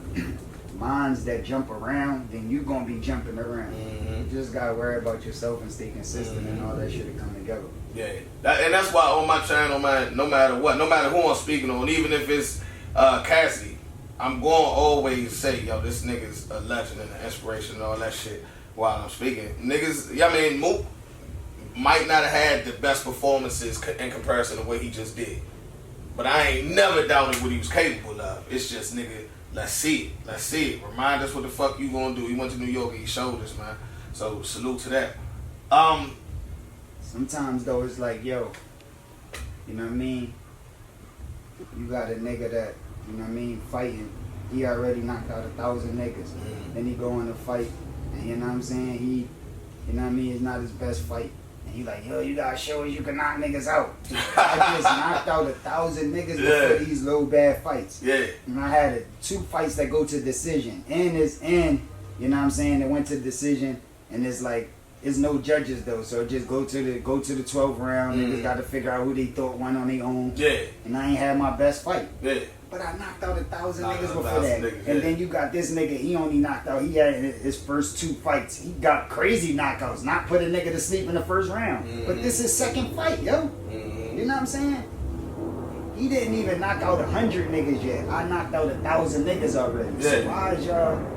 minds that jump around, then you gonna be jumping around. You just gotta worry about yourself and stay consistent, and all that shit will come together. Yeah, and that's why on my channel, man, no matter what, no matter who I'm speaking on, even if it's Cassidy, I'm going to always say, yo, this nigga's a legend and an inspiration and all that shit while I'm speaking. Niggas, I mean, Mook might not have had the best performances in comparison to what he just did, but I ain't never doubted what he was capable of. It's just, nigga, let's see it. Let's see it. Remind us what the fuck you gonna do. He went to New York and he showed us, man. So salute to that. Sometimes though it's like, yo, you know what I mean? You got a nigga that, you know what I mean, fighting. He already knocked out 1,000 niggas. Then he go in a fight, and you know what I'm saying? He, you know what I mean, it's not his best fight. And he like, yo, you gotta show us you can knock niggas out. I just knocked out 1,000 niggas before these low bad fights. Yeah. And I had 2 fights that go to decision. And it's in, you know what I'm saying? It went to decision, and it's like, it's no judges though, so just go to the 12th round. Niggas got to figure out who they thought won on their own. Yeah. And I ain't had my best fight. Yeah. But I knocked out 1,000 niggas before that. And then you got this nigga. He only knocked out. He had his first 2 fights. He got crazy knockouts. Not put a nigga to sleep in the first round. But this is second fight, yo. You know what I'm saying? He didn't even knock out 100 niggas yet. I knocked out 1,000 niggas already. Yeah. So why is y'all?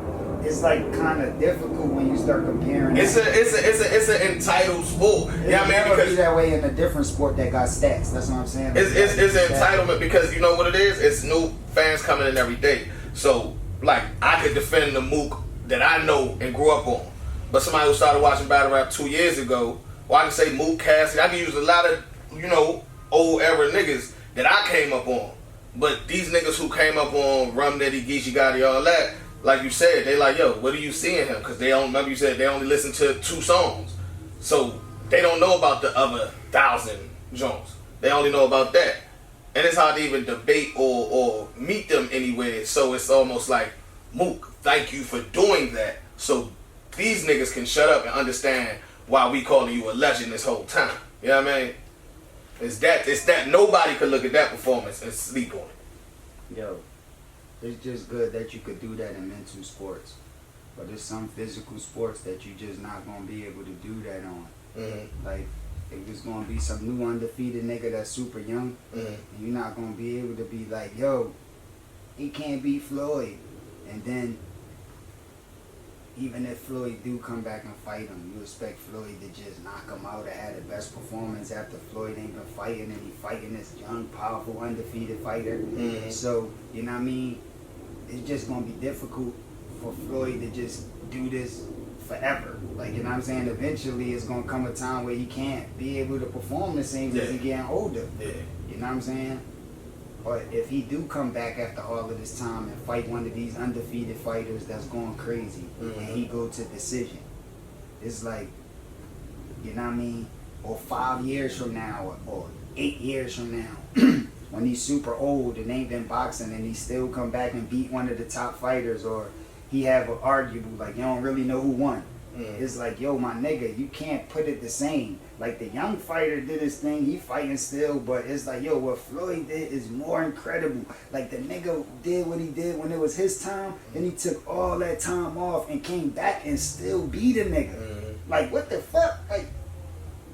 It's like kind of difficult when you start comparing. It's an entitled sport. Yeah, I mean, because be that way in a different sport that got stats. That's what I'm saying. It's an entitlement because you know what it is. It's new fans coming in every day. So like I could defend the Mook that I know and grew up on, but somebody who started watching battle rap 2 years ago, well, I can say Mook, Cassidy. I can use a lot of old era niggas that I came up on. But these niggas who came up on Rum Nitty, Geechee Gotti, all that. Like you said, they like, yo, what do you see in him? Because they don't, remember you said they only listen to 2 songs. So they don't know about the other 1,000 joints. They only know about that. And it's hard to even debate or meet them anywhere. So it's almost like, Mook, thank you for doing that. So these niggas can shut up and understand why we calling you a legend this whole time. You know what I mean? It's that nobody could look at that performance and sleep on it. Yo. It's just good that you could do that in mental sports. But there's some physical sports that you just not going to be able to do that on. Like, if there's going to be some new undefeated nigga that's super young, and you're not going to be able to be like, yo, he can't beat Floyd. And then, even if Floyd do come back and fight him, you expect Floyd to just knock him out or have the best performance after Floyd ain't been fighting, and he fighting this young, powerful, undefeated fighter. So, you know what I mean? It's just going to be difficult for Floyd to just do this forever. Like, you know what I'm saying? Eventually, it's going to come a time where he can't be able to perform the same as he getting older. You know what I'm saying? But if he do come back after all of this time and fight one of these undefeated fighters that's going crazy, and he go to decision, it's like, you know what I mean? Or 5 years from now, or 8 years from now, when he's super old and ain't been boxing and he still come back and beat one of the top fighters, or he have an arguable, like you don't really know who won. It's like, yo, my nigga, you can't put it the same. Like the young fighter did his thing, he fighting still, but it's like, yo, what Floyd did is more incredible. Like the nigga did what he did when it was his time, and he took all that time off and came back and still beat a nigga. Like what the fuck? Like,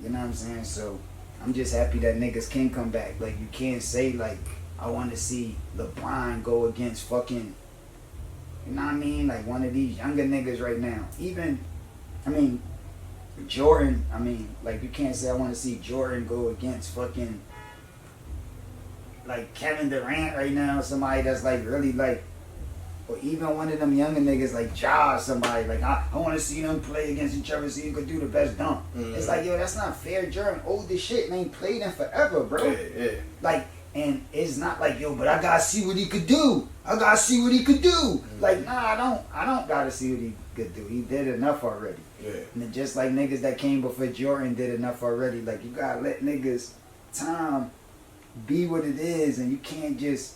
you know what I'm saying? So I'm just happy that niggas can come back. Like you can't say like, I want to see LeBron go against fucking, you know what I mean? Like one of these younger niggas right now. Even, I mean, Jordan, I mean, like you can't say I want to see Jordan go against fucking like Kevin Durant right now, somebody that's like really like, or even one of them younger niggas like Ja, somebody like I want to see them play against each other, see who could do the best dunk. It's like, yo, that's not fair. Jordan old as shit and ain't played in forever, bro. Yeah. Like, and it's not like, yo, but I gotta see what he could do. I gotta see what he could do. Like, nah, I don't gotta see what he could do. He did enough already. Yeah. And just like niggas that came before Jordan did enough already. Like, you gotta let niggas time be what it is, and you can't just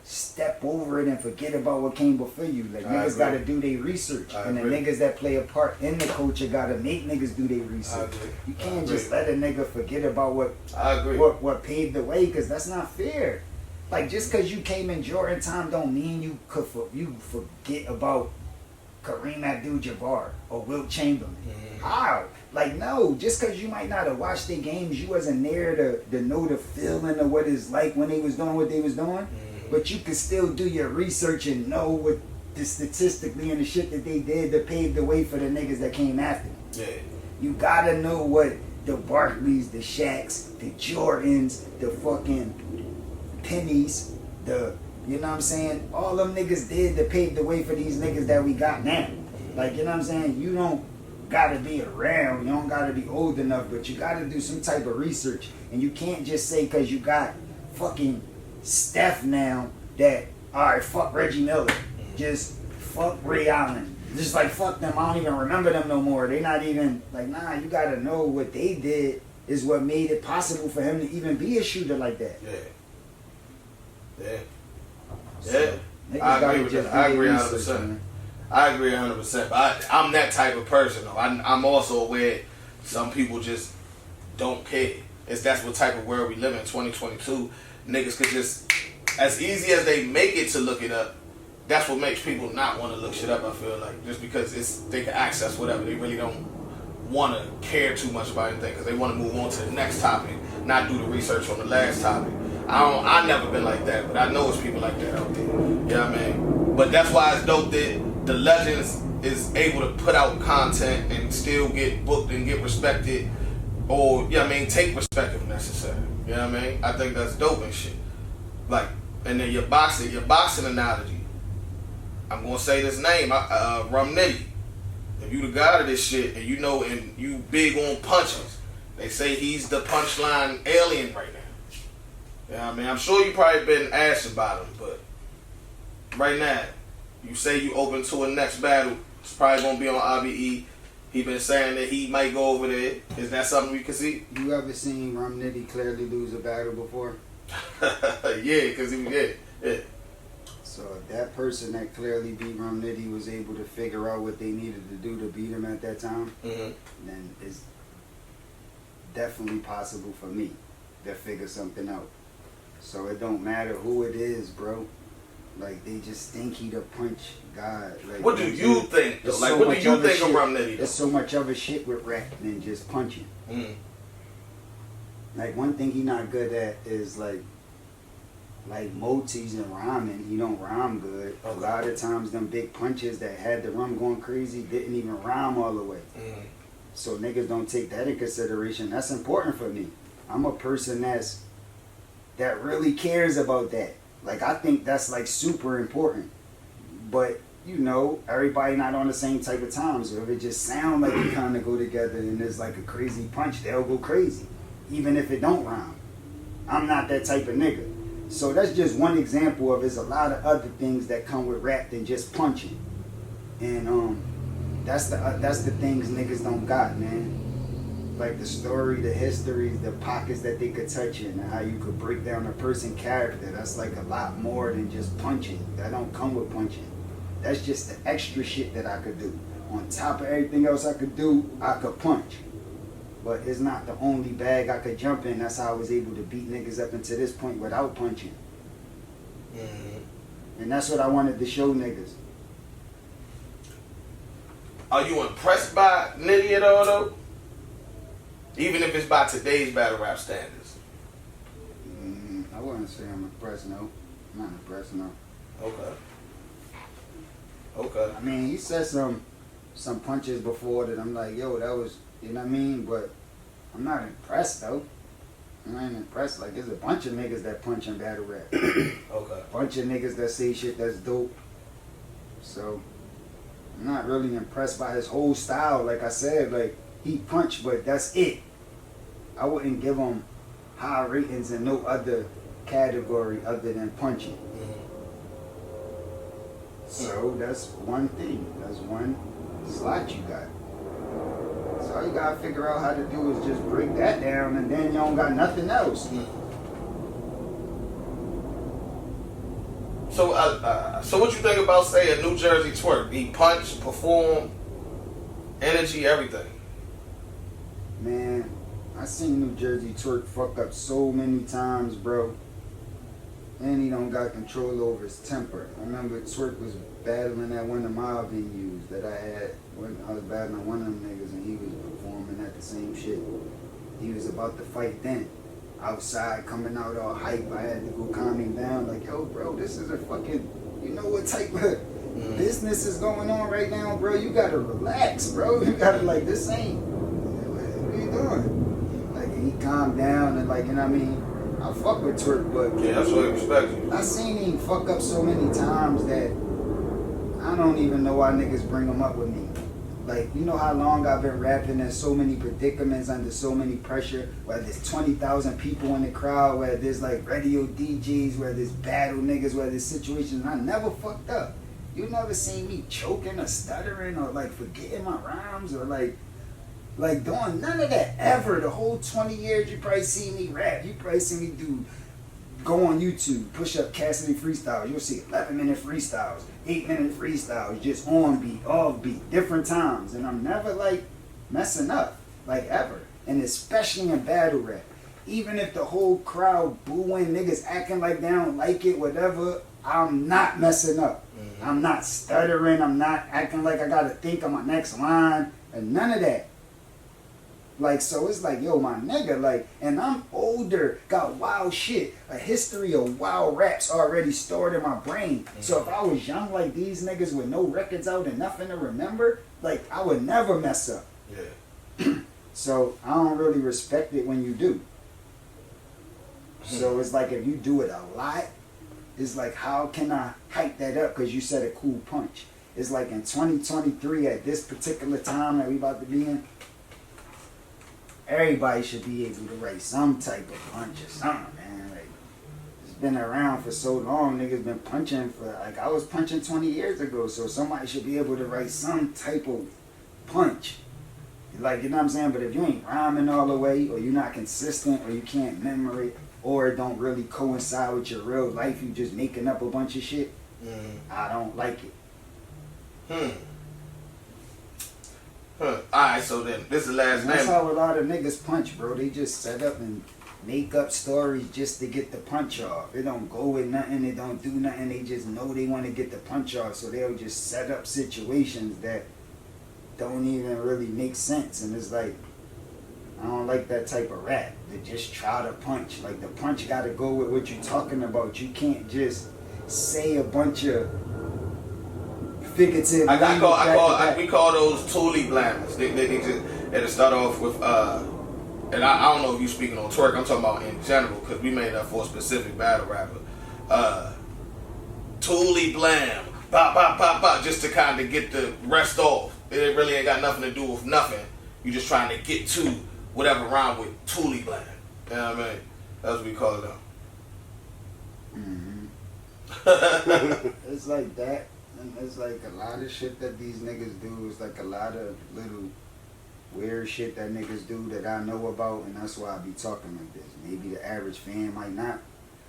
step over it and forget about what came before you. Like, niggas gotta do their research. And the niggas that play a part in the culture gotta make niggas do their research. You can't just let a nigga forget about what paved the way, because that's not fair. Like, just because you came in Jordan time don't mean you forget about Kareem Abdul-Jabbar or Wilt Chamberlain. How? Like, no, just because you might not have watched their games, you wasn't there to know the feeling of what it's like when they was doing what they was doing. But you can still do your research and know what the statistically and the shit that they did to pave the way for the niggas that came after them. Yeah. You gotta know what the Barkleys, the Shaqs, the Jordans, the fucking Pennies, you know what I'm saying? All them niggas did to pave the way for these niggas that we got now. Like, you know what I'm saying? You don't gotta be around, you don't gotta be old enough, but you gotta do some type of research. And you can't just say because you got fucking Steph now that, alright, fuck Reggie Miller, just fuck Ray Allen, just like fuck them, I don't even remember them no more. They not even, like, nah, you gotta know what they did is what made it possible for him to even be a shooter like that. Yeah. I agree with that. I agree 100%. I agree 100%. But I'm that type of person, though. I'm also aware some people just don't care. That's what type of world we live in, 2022. Niggas could just, as easy as they make it to look it up, that's what makes people not want to look shit up, I feel like. Just because they can access whatever. They really don't want to care too much about anything because they want to move on to the next topic, not do the research on the last topic. I never been like that, but I know it's people like that out there. You know what I mean? But that's why it's dope that the Legends is able to put out content and still get booked and get respected, or, you know what I mean, take respect if necessary. You know what I mean? I think that's dope and shit. Like, and then your boxing analogy. I'm gonna say this name, Rum Nitty. If you the god of this shit and you know and you big on punches, they say he's the punchline alien right now. You know what I mean? I'm sure you probably been asked about him, but right now, you say you open to a next battle. It's probably gonna be on RBE. He been saying that he might go over there. Is that something we can see? You ever seen Rum Nitty clearly lose a battle before? Yeah, because he was yeah. So if that person that clearly beat Rum Nitty was able to figure out what they needed to do to beat him at that time, then it's definitely possible for me to figure something out. So it don't matter who it is, bro. Like, they just think he the punch god. Like, what do you think? Like, so what do you think of Rum Nitty? There's so much other shit with rap than just punching. Like, one thing he not good at is like motis and rhyming. He don't rhyme good. A lot of times them big punches that had the rum going crazy didn't even rhyme all the way. So niggas don't take that in consideration. That's important for me. I'm a person that really cares about that. Like, I think that's like super important. But, you know, everybody not on the same type of time. So if it just sound like you kind of go together and there's like a crazy punch, they'll go crazy. Even if it don't rhyme. I'm not that type of nigga. So that's just one example of there's a lot of other things that come with rap than just punching. And that's the things niggas don't got, man. like the story, the history, the pockets that they could touch in, and how you could break down a person's character. That's like a lot more than just punching. That don't come with punching. That's just the extra shit that I could do. On top of everything else I could do, I could punch. But it's not the only bag I could jump in. That's how I was able to beat niggas up until this point without punching. And that's what I wanted to show niggas. Are you impressed by Nitty at all though? Even if it's by today's battle rap standards. I wouldn't say I'm impressed, no. I'm not impressed, no. Okay. I mean, he said some punches before that I'm like, yo, that was, you know what I mean? But I'm not impressed, though. I ain't impressed. Like, there's a bunch of niggas that punch in battle rap. Okay. Bunch of niggas that say shit that's dope. So, I'm not really impressed by his whole style. Like I said, like, he punched, but that's it. I wouldn't give him high ratings in no other category other than punching. So that's one thing. That's one slot you got. So all you gotta figure out how to do is just break that down, and then you don't got nothing else. So what you think about, say, a New Jersey twerk? He punched, performed, energy, everything. Man, I seen New Jersey twerk fuck up so many times, bro. And he don't got control over his temper. I remember Twerk was battling at one of my venues that I had when I was battling one of them niggas, and he was performing at the same shit. He was about to fight then. Outside, coming out all hype. I had to go calm him down, like, yo, bro, this is a fucking, you know what type of business is going on right now, bro? You gotta relax, bro. You gotta, like, this ain't, what are you doing? Like, and he calmed down, and, like, you know what I mean? I fuck with Twerk, but Yeah, that's what I respect you. I seen him fuck up so many times that I don't even know why niggas bring him up with me. Like, you know how long I've been rapping in so many predicaments, under so many pressure, where there's 20,000 people in the crowd, where there's like radio DJs, where there's battle niggas, where there's situations, and I never fucked up. You never seen me choking or stuttering or like forgetting my rhymes or like doing none of that ever. The whole 20 years you probably see me rap. You probably see me go on YouTube, push up Cassidy freestyles. You'll see 11-minute freestyles, 8-minute freestyles, just on beat, off beat, different times. And I'm never like messing up, like ever. And especially in battle rap. Even if the whole crowd booing, niggas acting like they don't like it, whatever, I'm not messing up. I'm not stuttering. I'm not acting like I gotta think on my next line, and none of that. Like, so it's like, yo, my nigga, like, and I'm older, got wild shit, a history of wild raps already stored in my brain. So if I was young like these niggas with no records out and nothing to remember, like, I would never mess up. Yeah. So I don't really respect it when you do. So it's like, if you do it a lot, it's like, how can I hype that up because you said a cool punch? It's like in 2023, at this particular time that we about to be in, everybody should be able to write some type of punch or something, man. Like, it's been around for so long. Niggas been punching for, like, I was punching 20 years ago, so somebody should be able to write some type of punch. Like, you know what I'm saying? But if you ain't rhyming all the way, or you're not consistent, or you can't memorize it, or it don't really coincide with your real life, you just making up a bunch of shit, I don't like it. Alright, so then this is the last name. That's how a lot of niggas punch, bro. They just set up and make up stories just to get the punch off. They don't go with nothing. They don't do nothing. They just know they want to get the punch off. So they'll just set up situations that don't even really make sense. And it's like, I don't like that type of rap. They just try to punch. Like, the punch got to go with what you're talking about. You can't just say a bunch of figurative. We call those toolie blammers. It'll start off with and I don't know if you speaking on Twerk. I'm talking about in general because we made that for a specific battle rapper. Toolie blam, bop bop bop bop, just to kind of get the rest off. It really ain't got nothing to do with nothing. You just trying to get to whatever rhyme with toolie blam. You know what I mean? That's what we call it now. It's like that. And it's like a lot of shit that these niggas do is like a lot of little weird shit that niggas do that I know about, and that's why I be talking like this. Maybe the average fan might not,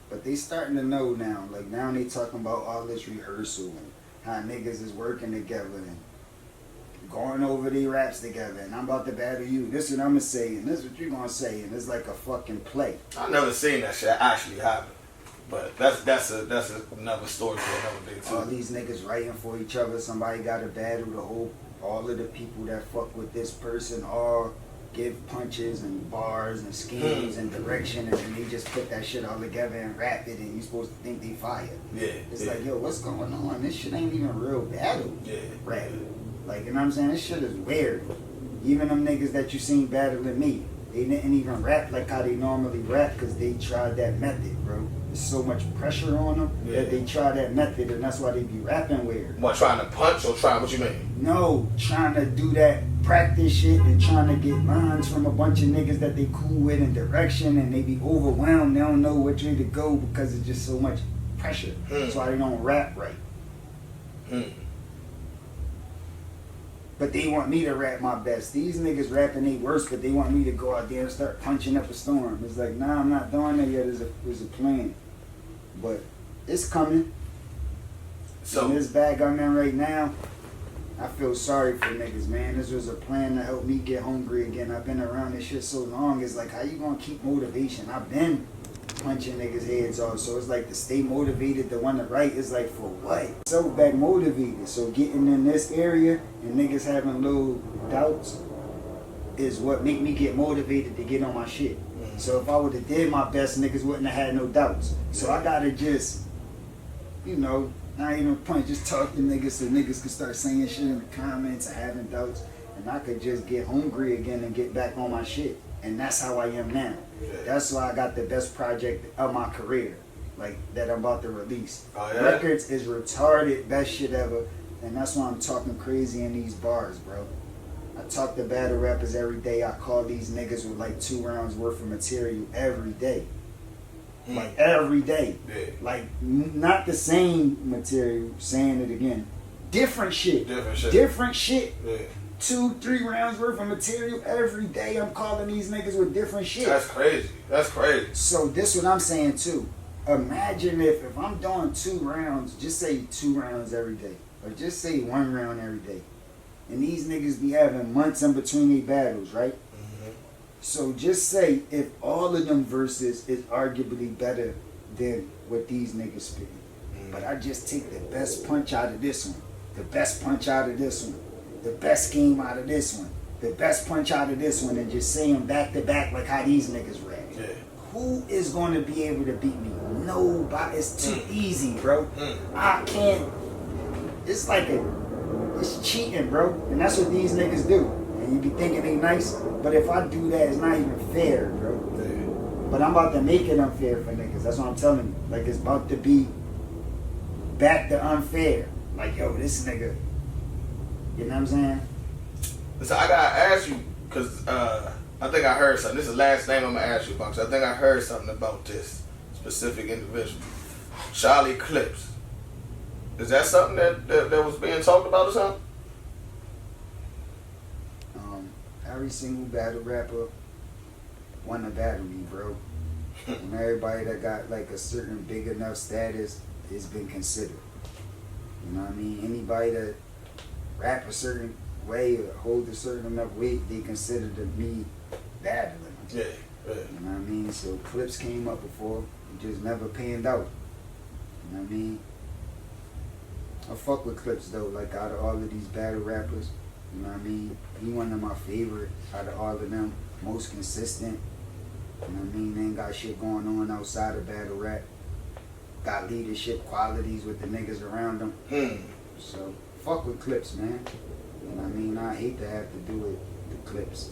but they starting to know now. Like now they talking about all this rehearsal and how niggas is working together and going over their raps together, and I'm about to battle you. This is what I'm gonna say, and this is what you gonna say, and it's like a fucking play. I never seen that shit actually happen, but that's another story for another day too. All these niggas writing for each other. Somebody got to battle all of the people that fuck with this person all give punches and bars and schemes and direction, and then they just put that shit all together and rap it, and you supposed to think they fire. Yeah. It's like, yo, what's going on? This shit ain't even real battle. Yeah. Rap. Like, you know what I'm saying? This shit is weird. Even them niggas that you seen battling me, they didn't even rap like how they normally rap because they tried that method, bro. There's so much pressure on them that they try that method, and that's why they be rapping weird. What, trying to punch or trying, what you mean? No, trying to do that practice shit and trying to get lines from a bunch of niggas that they cool with in direction, and they be overwhelmed. They don't know which way to go because it's just so much pressure. That's why they don't rap right. But they want me to rap my best. These niggas rapping they worst, but they want me to go out there and start punching up a storm. It's like, nah, I'm not doing that yet. There's a plan. But it's coming. So in this bag I'm in right now, I feel sorry for niggas, man. This was a plan to help me get hungry again. I've been around this shit so long. It's like, how you gonna keep motivation? I've been punching niggas' heads off. So it's like to stay motivated, to want to write is like for what? So back motivated. So getting in this area and niggas having little doubts is what make me get motivated to get on my shit. So if I would have did my best, niggas wouldn't have had no doubts. So I gotta just, you know, not even punch, just talk to niggas so niggas can start saying shit in the comments and having doubts, and I could just get hungry again and get back on my shit. And that's how I am now. That's why I got the best project of my career, like that I'm about to release. Records is retarded, best shit ever, and that's why I'm talking crazy in these bars, bro. I talk to battle rappers every day. I call these niggas with like 2 rounds worth of material every day. Like every day. Like not the same material, saying it again. Different shit. Different shit. 2-3 rounds worth of material every day. I'm calling these niggas with different shit. That's crazy. That's crazy. So this what I'm saying too. Imagine if I'm doing 2 rounds, just say 2 rounds every day. Or just say 1 round every day. And these niggas be having months in between their battles, right? So just say if all of them verses is arguably better than what these niggas spitting. But I just take the best punch out of this one, the best punch out of this one, the best game out of this one, the best punch out of this one, and just say them back to back like how these niggas rap. Who is going to be able to beat me? Nobody. It's too easy, bro. I can't. It's like it's cheating, bro. And that's what these niggas do. And you be thinking they nice, but if I do that, it's not even fair, bro. But I'm about to make it unfair for niggas. That's what I'm telling you. Like, it's about to be back to unfair. Like, yo, this nigga, you know what I'm saying? So I gotta ask you, because I think I heard something. This is the last name I'm gonna ask you about. I think I heard something about this specific individual. Charlie Clips. Is that something that was being talked about or something? Every single battle rapper wanna battle me, bro. And everybody that got like a certain big enough status has been considered. You know what I mean? Anybody that rap a certain way or hold a certain enough weight, they consider to me battling. Yeah. You know what I mean? So Clips came up before, it just never panned out. You know what I mean? I fuck with Clips though, like out of all of these battle rappers. You know what I mean? He one of my favorite out of all of them. Most consistent. You know what I mean? They ain't got shit going on outside of battle rap. Got leadership qualities with the niggas around him. So, fuck with Clips, man. You know what I mean? I hate to have to do with the Clips.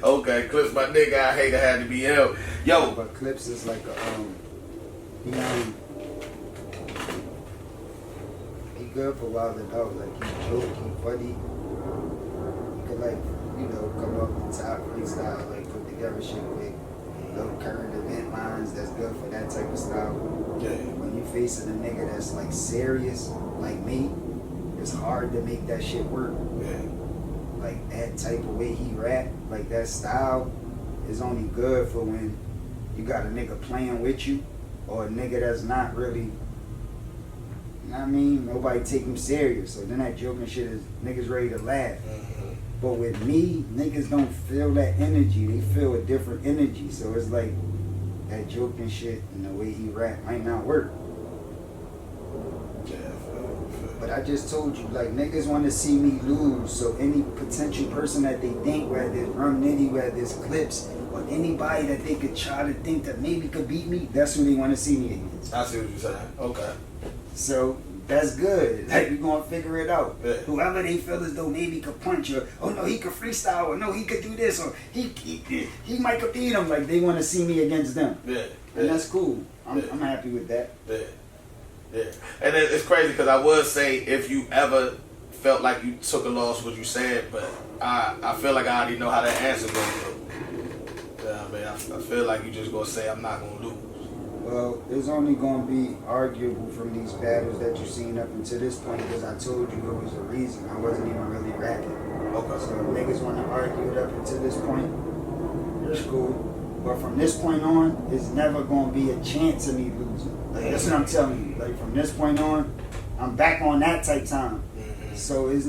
Okay, Clips, my nigga, I hate to have to be held. Yo. But Clips is like a, you know, good for Wild and Out. Like, he joke, he funny. He could, like, you know, come up and top freestyle, like, put together shit quick. Little current event lines that's good for that type of style. When you facing a nigga that's, like, serious, like me, it's hard to make that shit work. Yeah. Like that type of way he rap, like that style, is only good for when you got a nigga playing with you, or a nigga that's not really, you know what I mean? Nobody take him serious. So then that joking shit is niggas ready to laugh. Mm-hmm. But with me, niggas don't feel that energy. They feel a different energy. So it's like that joking shit and the way he rap might not work. Yeah, I feel. But I just told you, like, niggas want to see me lose. So any potential person that they think, whether it's Rum Nitty, whether it's Clips, or anybody that they could try to think that maybe could beat me, that's who they want to see me against. I see what you're saying. Okay. So that's good. Like, we gonna figure it out. Yeah. Whoever they feel as though maybe could punch, or oh no, he could freestyle, or no, he could do this, or he might could beat him. Like, they want to see me against them. Yeah. And that's cool. I'm happy with that. Yeah. Yeah. And it's crazy because I would say if you ever felt like you took a loss, what you said, but I feel like I already know how that answer goes. Yeah, I mean, I feel like you just gonna say I'm not gonna lose. Well, it's only going to be arguable from these battles that you've seen up until this point, because I told you it was a reason. I wasn't even really rapping. Okay. So if niggas want to argue it up until this point, it's cool. But from this point on, it's never going to be a chance of me losing. Like, that's what I'm telling you. Like, from this point on, I'm back on that type time. Mm-hmm. So there's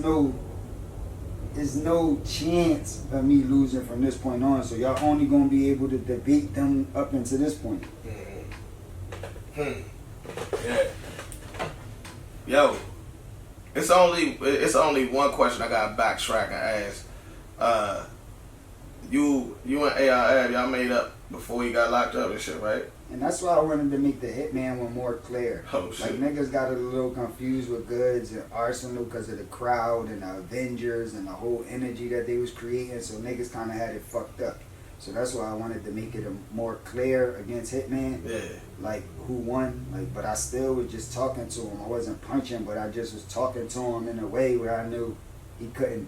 no chance of me losing from this point on. So y'all only going to be able to debate them up until this point. Yeah. Yo, it's only one question I got to backtrack and ask. You and ARF, y'all made up before he got locked up and shit, right? And that's why I wanted to make the Hitman one more clear. Oh, shit. Like, niggas got a little confused with Goods and Arsenal because of the crowd and the Avengers and the whole energy that they was creating. So niggas kind of had it fucked up. So that's why I wanted to make it a more clear against Hitman. Yeah. Like, who won. Like, but I still was just talking to him. I wasn't punching, but I just was talking to him in a way where I knew he couldn't.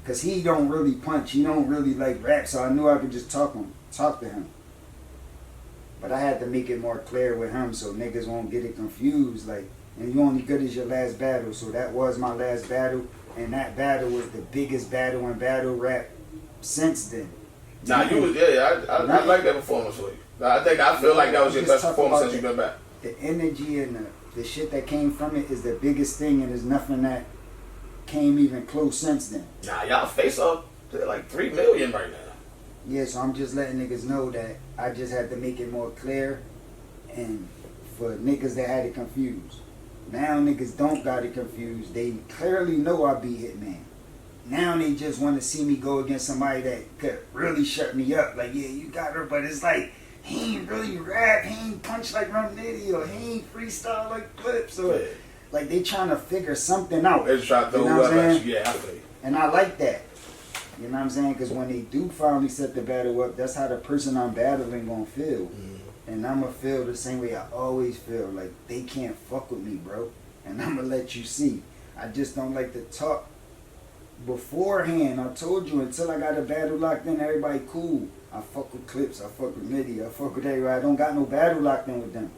Because he don't really punch. He don't really like rap. So I knew I could just talk to him. But I had to make it more clear with him so niggas won't get it confused. Like, and you only good as your last battle. So that was my last battle. And that battle was the biggest battle in battle rap since then. Nah, you was, I like that performance for you. I feel like that was your best performance since you've been back. The energy and the shit that came from it is the biggest thing, and there's nothing that came even close since then. Nah, y'all face up to like 3 million right now. Yeah, so I'm just letting niggas know that I just had to make it more clear, and for niggas that had it confused. Now niggas don't got it confused. They clearly know I be Hitman. Now they just want to see me go against somebody that could really shut me up. Like, yeah, you got her, but it's like, he ain't really rap, he ain't punch like Rum Nitty, or he ain't freestyle like Clips, or like they trying to figure something out. They just trying to throw whoever at you. Yeah, I feel you. And I like that. You know what I'm saying? Because when they do finally set the battle up, that's how the person I'm battling gonna feel. And I'm gonna feel the same way I always feel. Like, they can't fuck with me, bro. And I'm gonna let you see. I just don't like to talk beforehand. I told you, until I got a battle locked in, everybody cool. I fuck with Clips, I fuck with Nitty, I fuck with everybody. I don't got no battle locked in with them.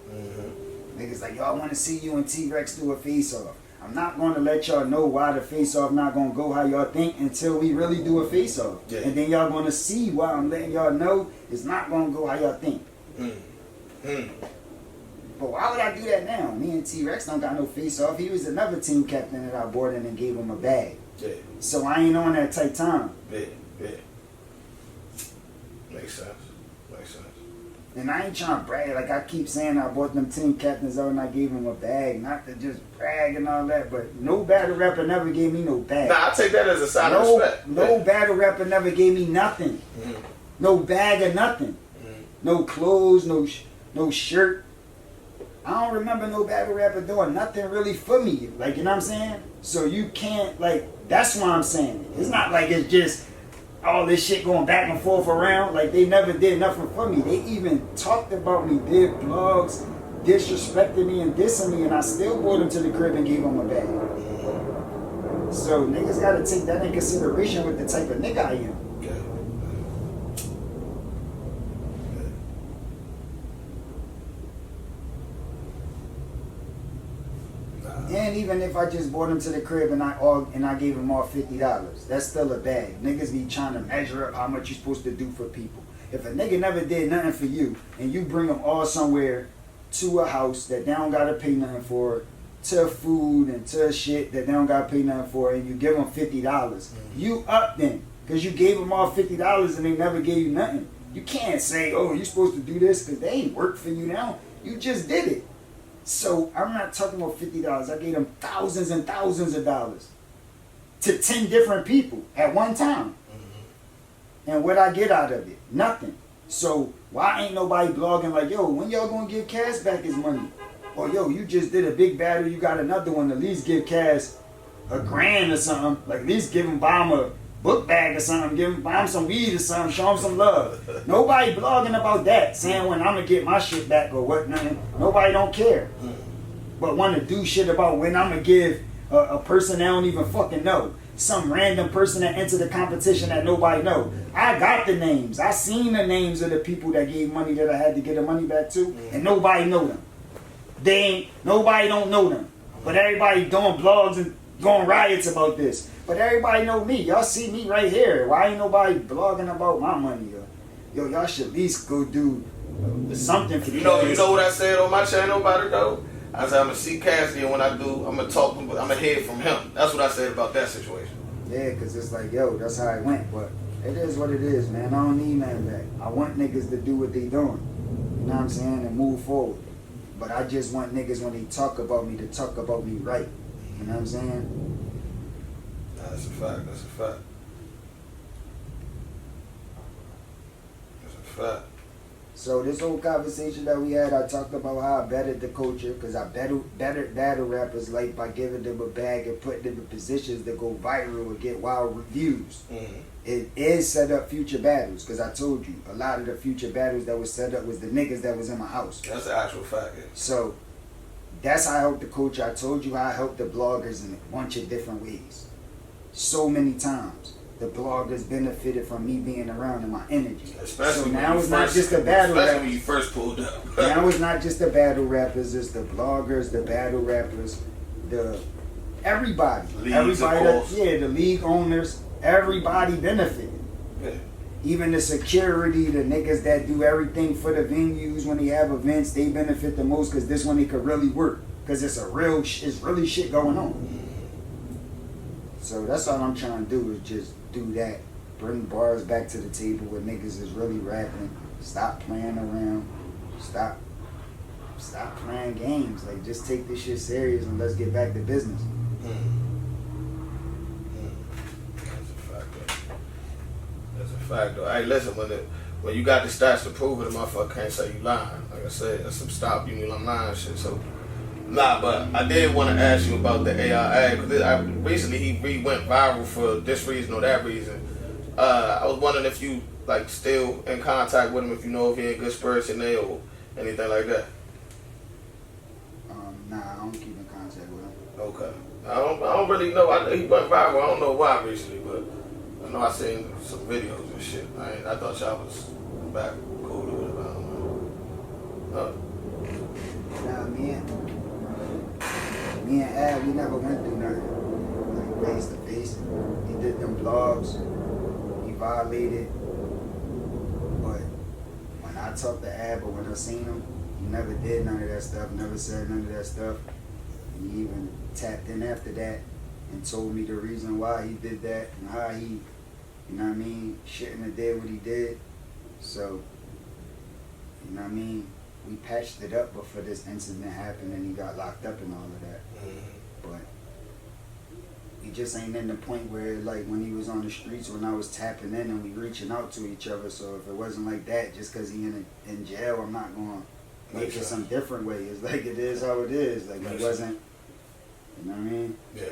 Niggas like, y'all want to see you and T-Rex do a face-off. I'm not going to let y'all know why the face-off not going to go how y'all think until we really do a face-off. Yeah. And then y'all going to see why I'm letting y'all know it's not going to go how y'all think. But why would I do that now? Me and T-Rex don't got no face-off. He was another team captain that I brought in and gave him a bag. Yeah. So I ain't on that tight time. Yeah. Makes sense. And I ain't trying to brag. Like, I keep saying I bought them team captains out and I gave them a bag. Not to just brag and all that, but no battle rapper never gave me no bag. Nah, I take that as a sign of respect. No battle rapper never gave me nothing. No bag or nothing. No clothes, no shirt. I don't remember no battle rapper doing nothing really for me. Like, you know what I'm saying? So you can't, like, that's why I'm saying it. It's not like it's just all this shit going back and forth around. Like, they never did nothing for me. They even talked about me, did blogs, disrespected me and dissing me, and I still brought them to the crib and gave them a bag. So niggas gotta take that in consideration with the type of nigga I am. And even if I just brought him to the crib and I gave him all $50, that's still a bag. Niggas be trying to measure up how much you're supposed to do for people. If a nigga never did nothing for you and you bring them all somewhere to a house that they don't gotta pay nothing for, to food and to shit that they don't gotta pay nothing for, and you give them $50, you up then. Because you gave them all $50 and they never gave you nothing. You can't say, oh, you're supposed to do this because they ain't work for you now. You just did it. So I'm not talking about $50. I gave them thousands and thousands of dollars to 10 different people at one time. And what I get out of it? Nothing. So why ain't nobody blogging like, yo, when y'all gonna give Cass back his money? Or yo, you just did a big battle, you got another one, at least give Cass $1,000 or something. Like at least give him, buy him a book bag or something, buy him some weed or something, show him some love. Nobody blogging about that, saying when I'm gonna get my shit back or what, nothing. Nobody don't care. But want to do shit about when I'm gonna give a person that don't even fucking know. Some random person that entered the competition that nobody know. I got the names. I seen the names of the people that gave money that I had to get the money back to, and nobody know them. Nobody don't know them. But everybody doing blogs and going riots about this. But everybody know me. Y'all see me right here. Why ain't nobody blogging about my money? Yo, y'all should at least go do something for you know what I said on my channel about it though? I said I'm gonna see Cassidy, and when I do, I'm gonna hear from him. That's what I said about that situation. Yeah, cause it's like, yo, that's how it went. But it is what it is, man. I don't need nothing back. I want niggas to do what they doing. You know what I'm saying? And move forward. But I just want niggas when they talk about me to talk about me right. You know what I'm saying? That's a fact. That's a fact. That's a fact. So this whole conversation that we had, I talked about how I bettered the culture because I bettered battle rappers like by giving them a bag and putting them in positions that go viral and get wild reviews. It is set up future battles because I told you a lot of the future battles that was set up was the niggas that was in my house. That's the actual fact. Yeah. So that's how I helped the culture. I told you how I helped the bloggers in a bunch of different ways. So many times. The bloggers benefited from me being around and my energy. Especially so now it's not just the battle rappers. Especially when you first pulled up. Now it's not just the battle rappers, it's the bloggers, the battle rappers, everybody. Leagues, everybody the league owners, everybody benefited. Yeah. Even the security, the niggas that do everything for the venues when they have events, they benefit the most because this one they could really work. Because it's really shit going on. So that's all I'm trying to do is just do that. Bring bars back to the table where niggas is really rapping. Stop playing around. Stop playing games. Like just take this shit serious and let's get back to business. That's a fact though. That's a fact though. Hey, listen, when you got the stats to prove it, a motherfucker can't say you lying. Like I said, that's some stop you I'm lying shit. So nah, but I did want to ask you about the AI because recently he went viral for this reason or that reason. I was wondering if you like still in contact with him, if you know if he in good spirits in there or anything like that. Nah, I don't keep in contact with him. Okay. I don't really know. He went viral. I don't know why recently, but I know I seen some videos and shit. I thought y'all was back cool with it. I don't know. Nah, me and Ab, we never went through nothing. Like face to face. He did them blogs. He violated. But when I talked to Ab or when I seen him, he never did none of that stuff, never said none of that stuff. He even tapped in after that and told me the reason why he did that and how he, you know what I mean, shouldn't have did what he did. So, you know what I mean? We patched it up before this incident happened and he got locked up and all of that. But he just ain't in the point where like when he was on the streets when I was tapping in and we reaching out to each other. So if it wasn't like that, just because he in jail, I'm not going to make it some different way. It's like it is how it is. Like it wasn't, you know what I mean? Yeah,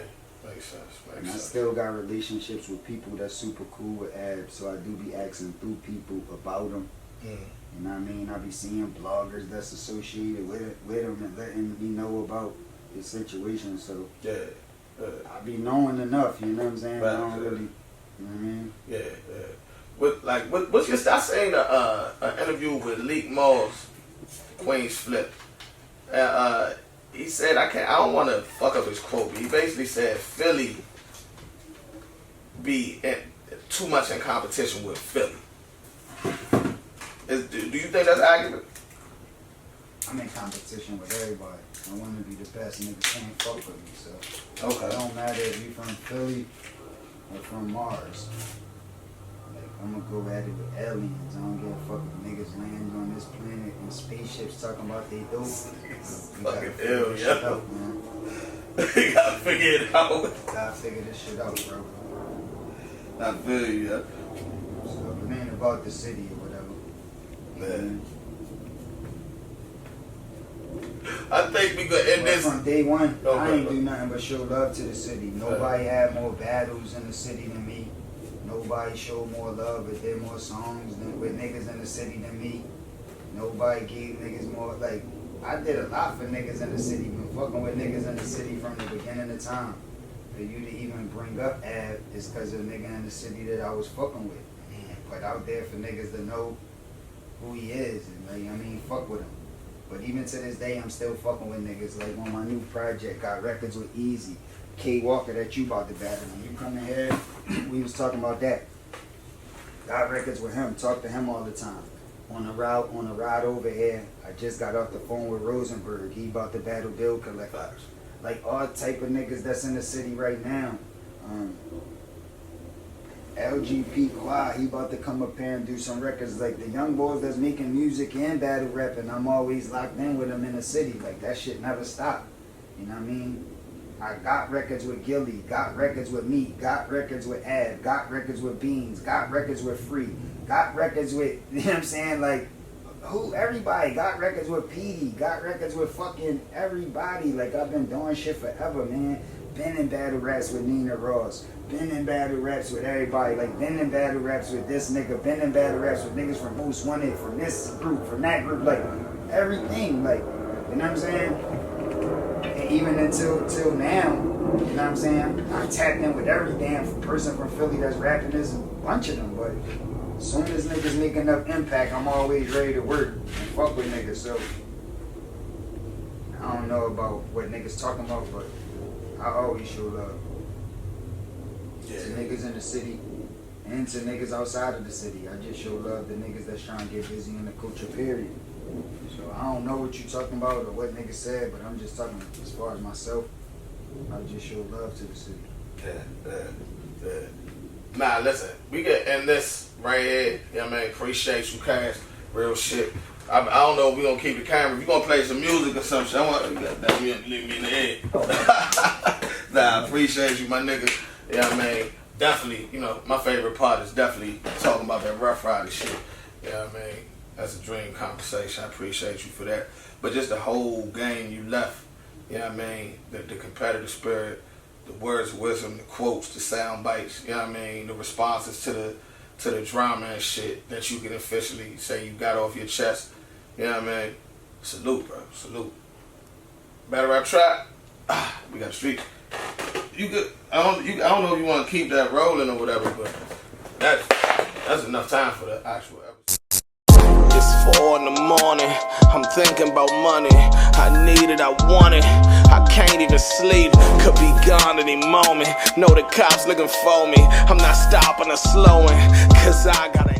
makes sense. And I still got relationships with people that's super cool with Abs, so I do be asking through people about them. You know what I mean? I be seeing bloggers that's associated with him and letting me know about his situation. So I be knowing enough. You know what I'm saying? Right. I don't really. You know what I mean? Yeah. What's your? I seen an interview with Leak Moss, Queen's Flip. he said, I don't want to fuck up his quote, but he basically said Philly be too much in competition with Philly. Do you think that's accurate? I'm in competition with everybody. I want to be the best. Niggas can't fuck with me, so. Okay. It don't matter if you from Philly or from Mars. Like, I'm gonna go at it with aliens. I don't give a fuck if niggas land on this planet in spaceships talking about they dope. You gotta Fucking figure ill, this yeah. shit out, man. You gotta figure it out. Gotta figure this shit out, bro. I feel you, yeah. So it ain't about the city or whatever. Man. I think we could end this. From day one, Okay, I ain't bro. do nothing but show love to the city. Nobody had more battles in the city than me. Nobody showed more love or did more songs with niggas in the city than me. Nobody gave niggas more, like, I did a lot for niggas in the city. Been fucking with niggas in the city from the beginning of time. For you to even bring up Ab is because of a nigga in the city that I was fucking with. And put out there for niggas to know who he is. And, like, I mean, fuck with him. But even to this day, I'm still fucking with niggas. Like on my new project, got records with Easy, K Walker that you about to battle. When you come in here, we was talking about that. Got records with him, talk to him all the time. On the ride over here, I just got off the phone with Rosenberg. He about to battle Bill Collector. Like all type of niggas that's in the city right now. LGP Quad, he about to come up here and do some records. Like the young boys that's making music and battle rapping, I'm always locked in with them in the city. Like that shit never stop. You know what I mean? I got records with Gilly, got records with me, got records with Ab, got records with Beans, got records with Free, got records with, you know what I'm saying? Like, everybody, got records with Petey, got records with fucking everybody. Like, I've been doing shit forever, man. Been in battle raps with Nina Ross, been in battle raps with everybody, like, been in battle raps with this nigga, been in battle raps with niggas from Most Wanted, from this group, from that group, like, everything, like, you know what I'm saying? And even until now, you know what I'm saying? I tapped in with every damn person from Philly that's rapping. There's a bunch of them, but as soon as niggas make enough impact, I'm always ready to work and fuck with niggas. So I don't know about what niggas talking about, but I always show love to niggas in the city and to niggas outside of the city. I just show love to niggas that's trying to get busy in the culture, period. So I don't know what you talking about or what niggas said, but I'm just talking as far as myself. I just show love to the city. Yeah. Nah, listen, we can end this right here. Yeah, man, appreciate you, Cass. Real shit. I don't know if we gonna keep the camera. If you gonna play some music or some shit, I want that leave me in the head. Nah, I appreciate you, my nigga. Yeah, I mean, definitely, you know, my favorite part is definitely talking about that Rough Rider shit. Yeah, I mean, that's a dream conversation. I appreciate you for that. But just the whole game you left, you know what I mean, the competitive spirit, the words of wisdom, the quotes, the sound bites, you know what I mean, the responses to the drama and shit that you can officially say you got off your chest. You know what I mean? Salute, bro. Salute. Battle Rap Trap. We got a street. You could. I don't know if you want to keep that rolling or whatever, but that's enough time for the actual episode. It's 4 in the morning, I'm thinking about money. I need it, I want it, I can't even sleep. Could be gone any moment, know the cops looking for me. I'm not stopping or slowing, cause I gotta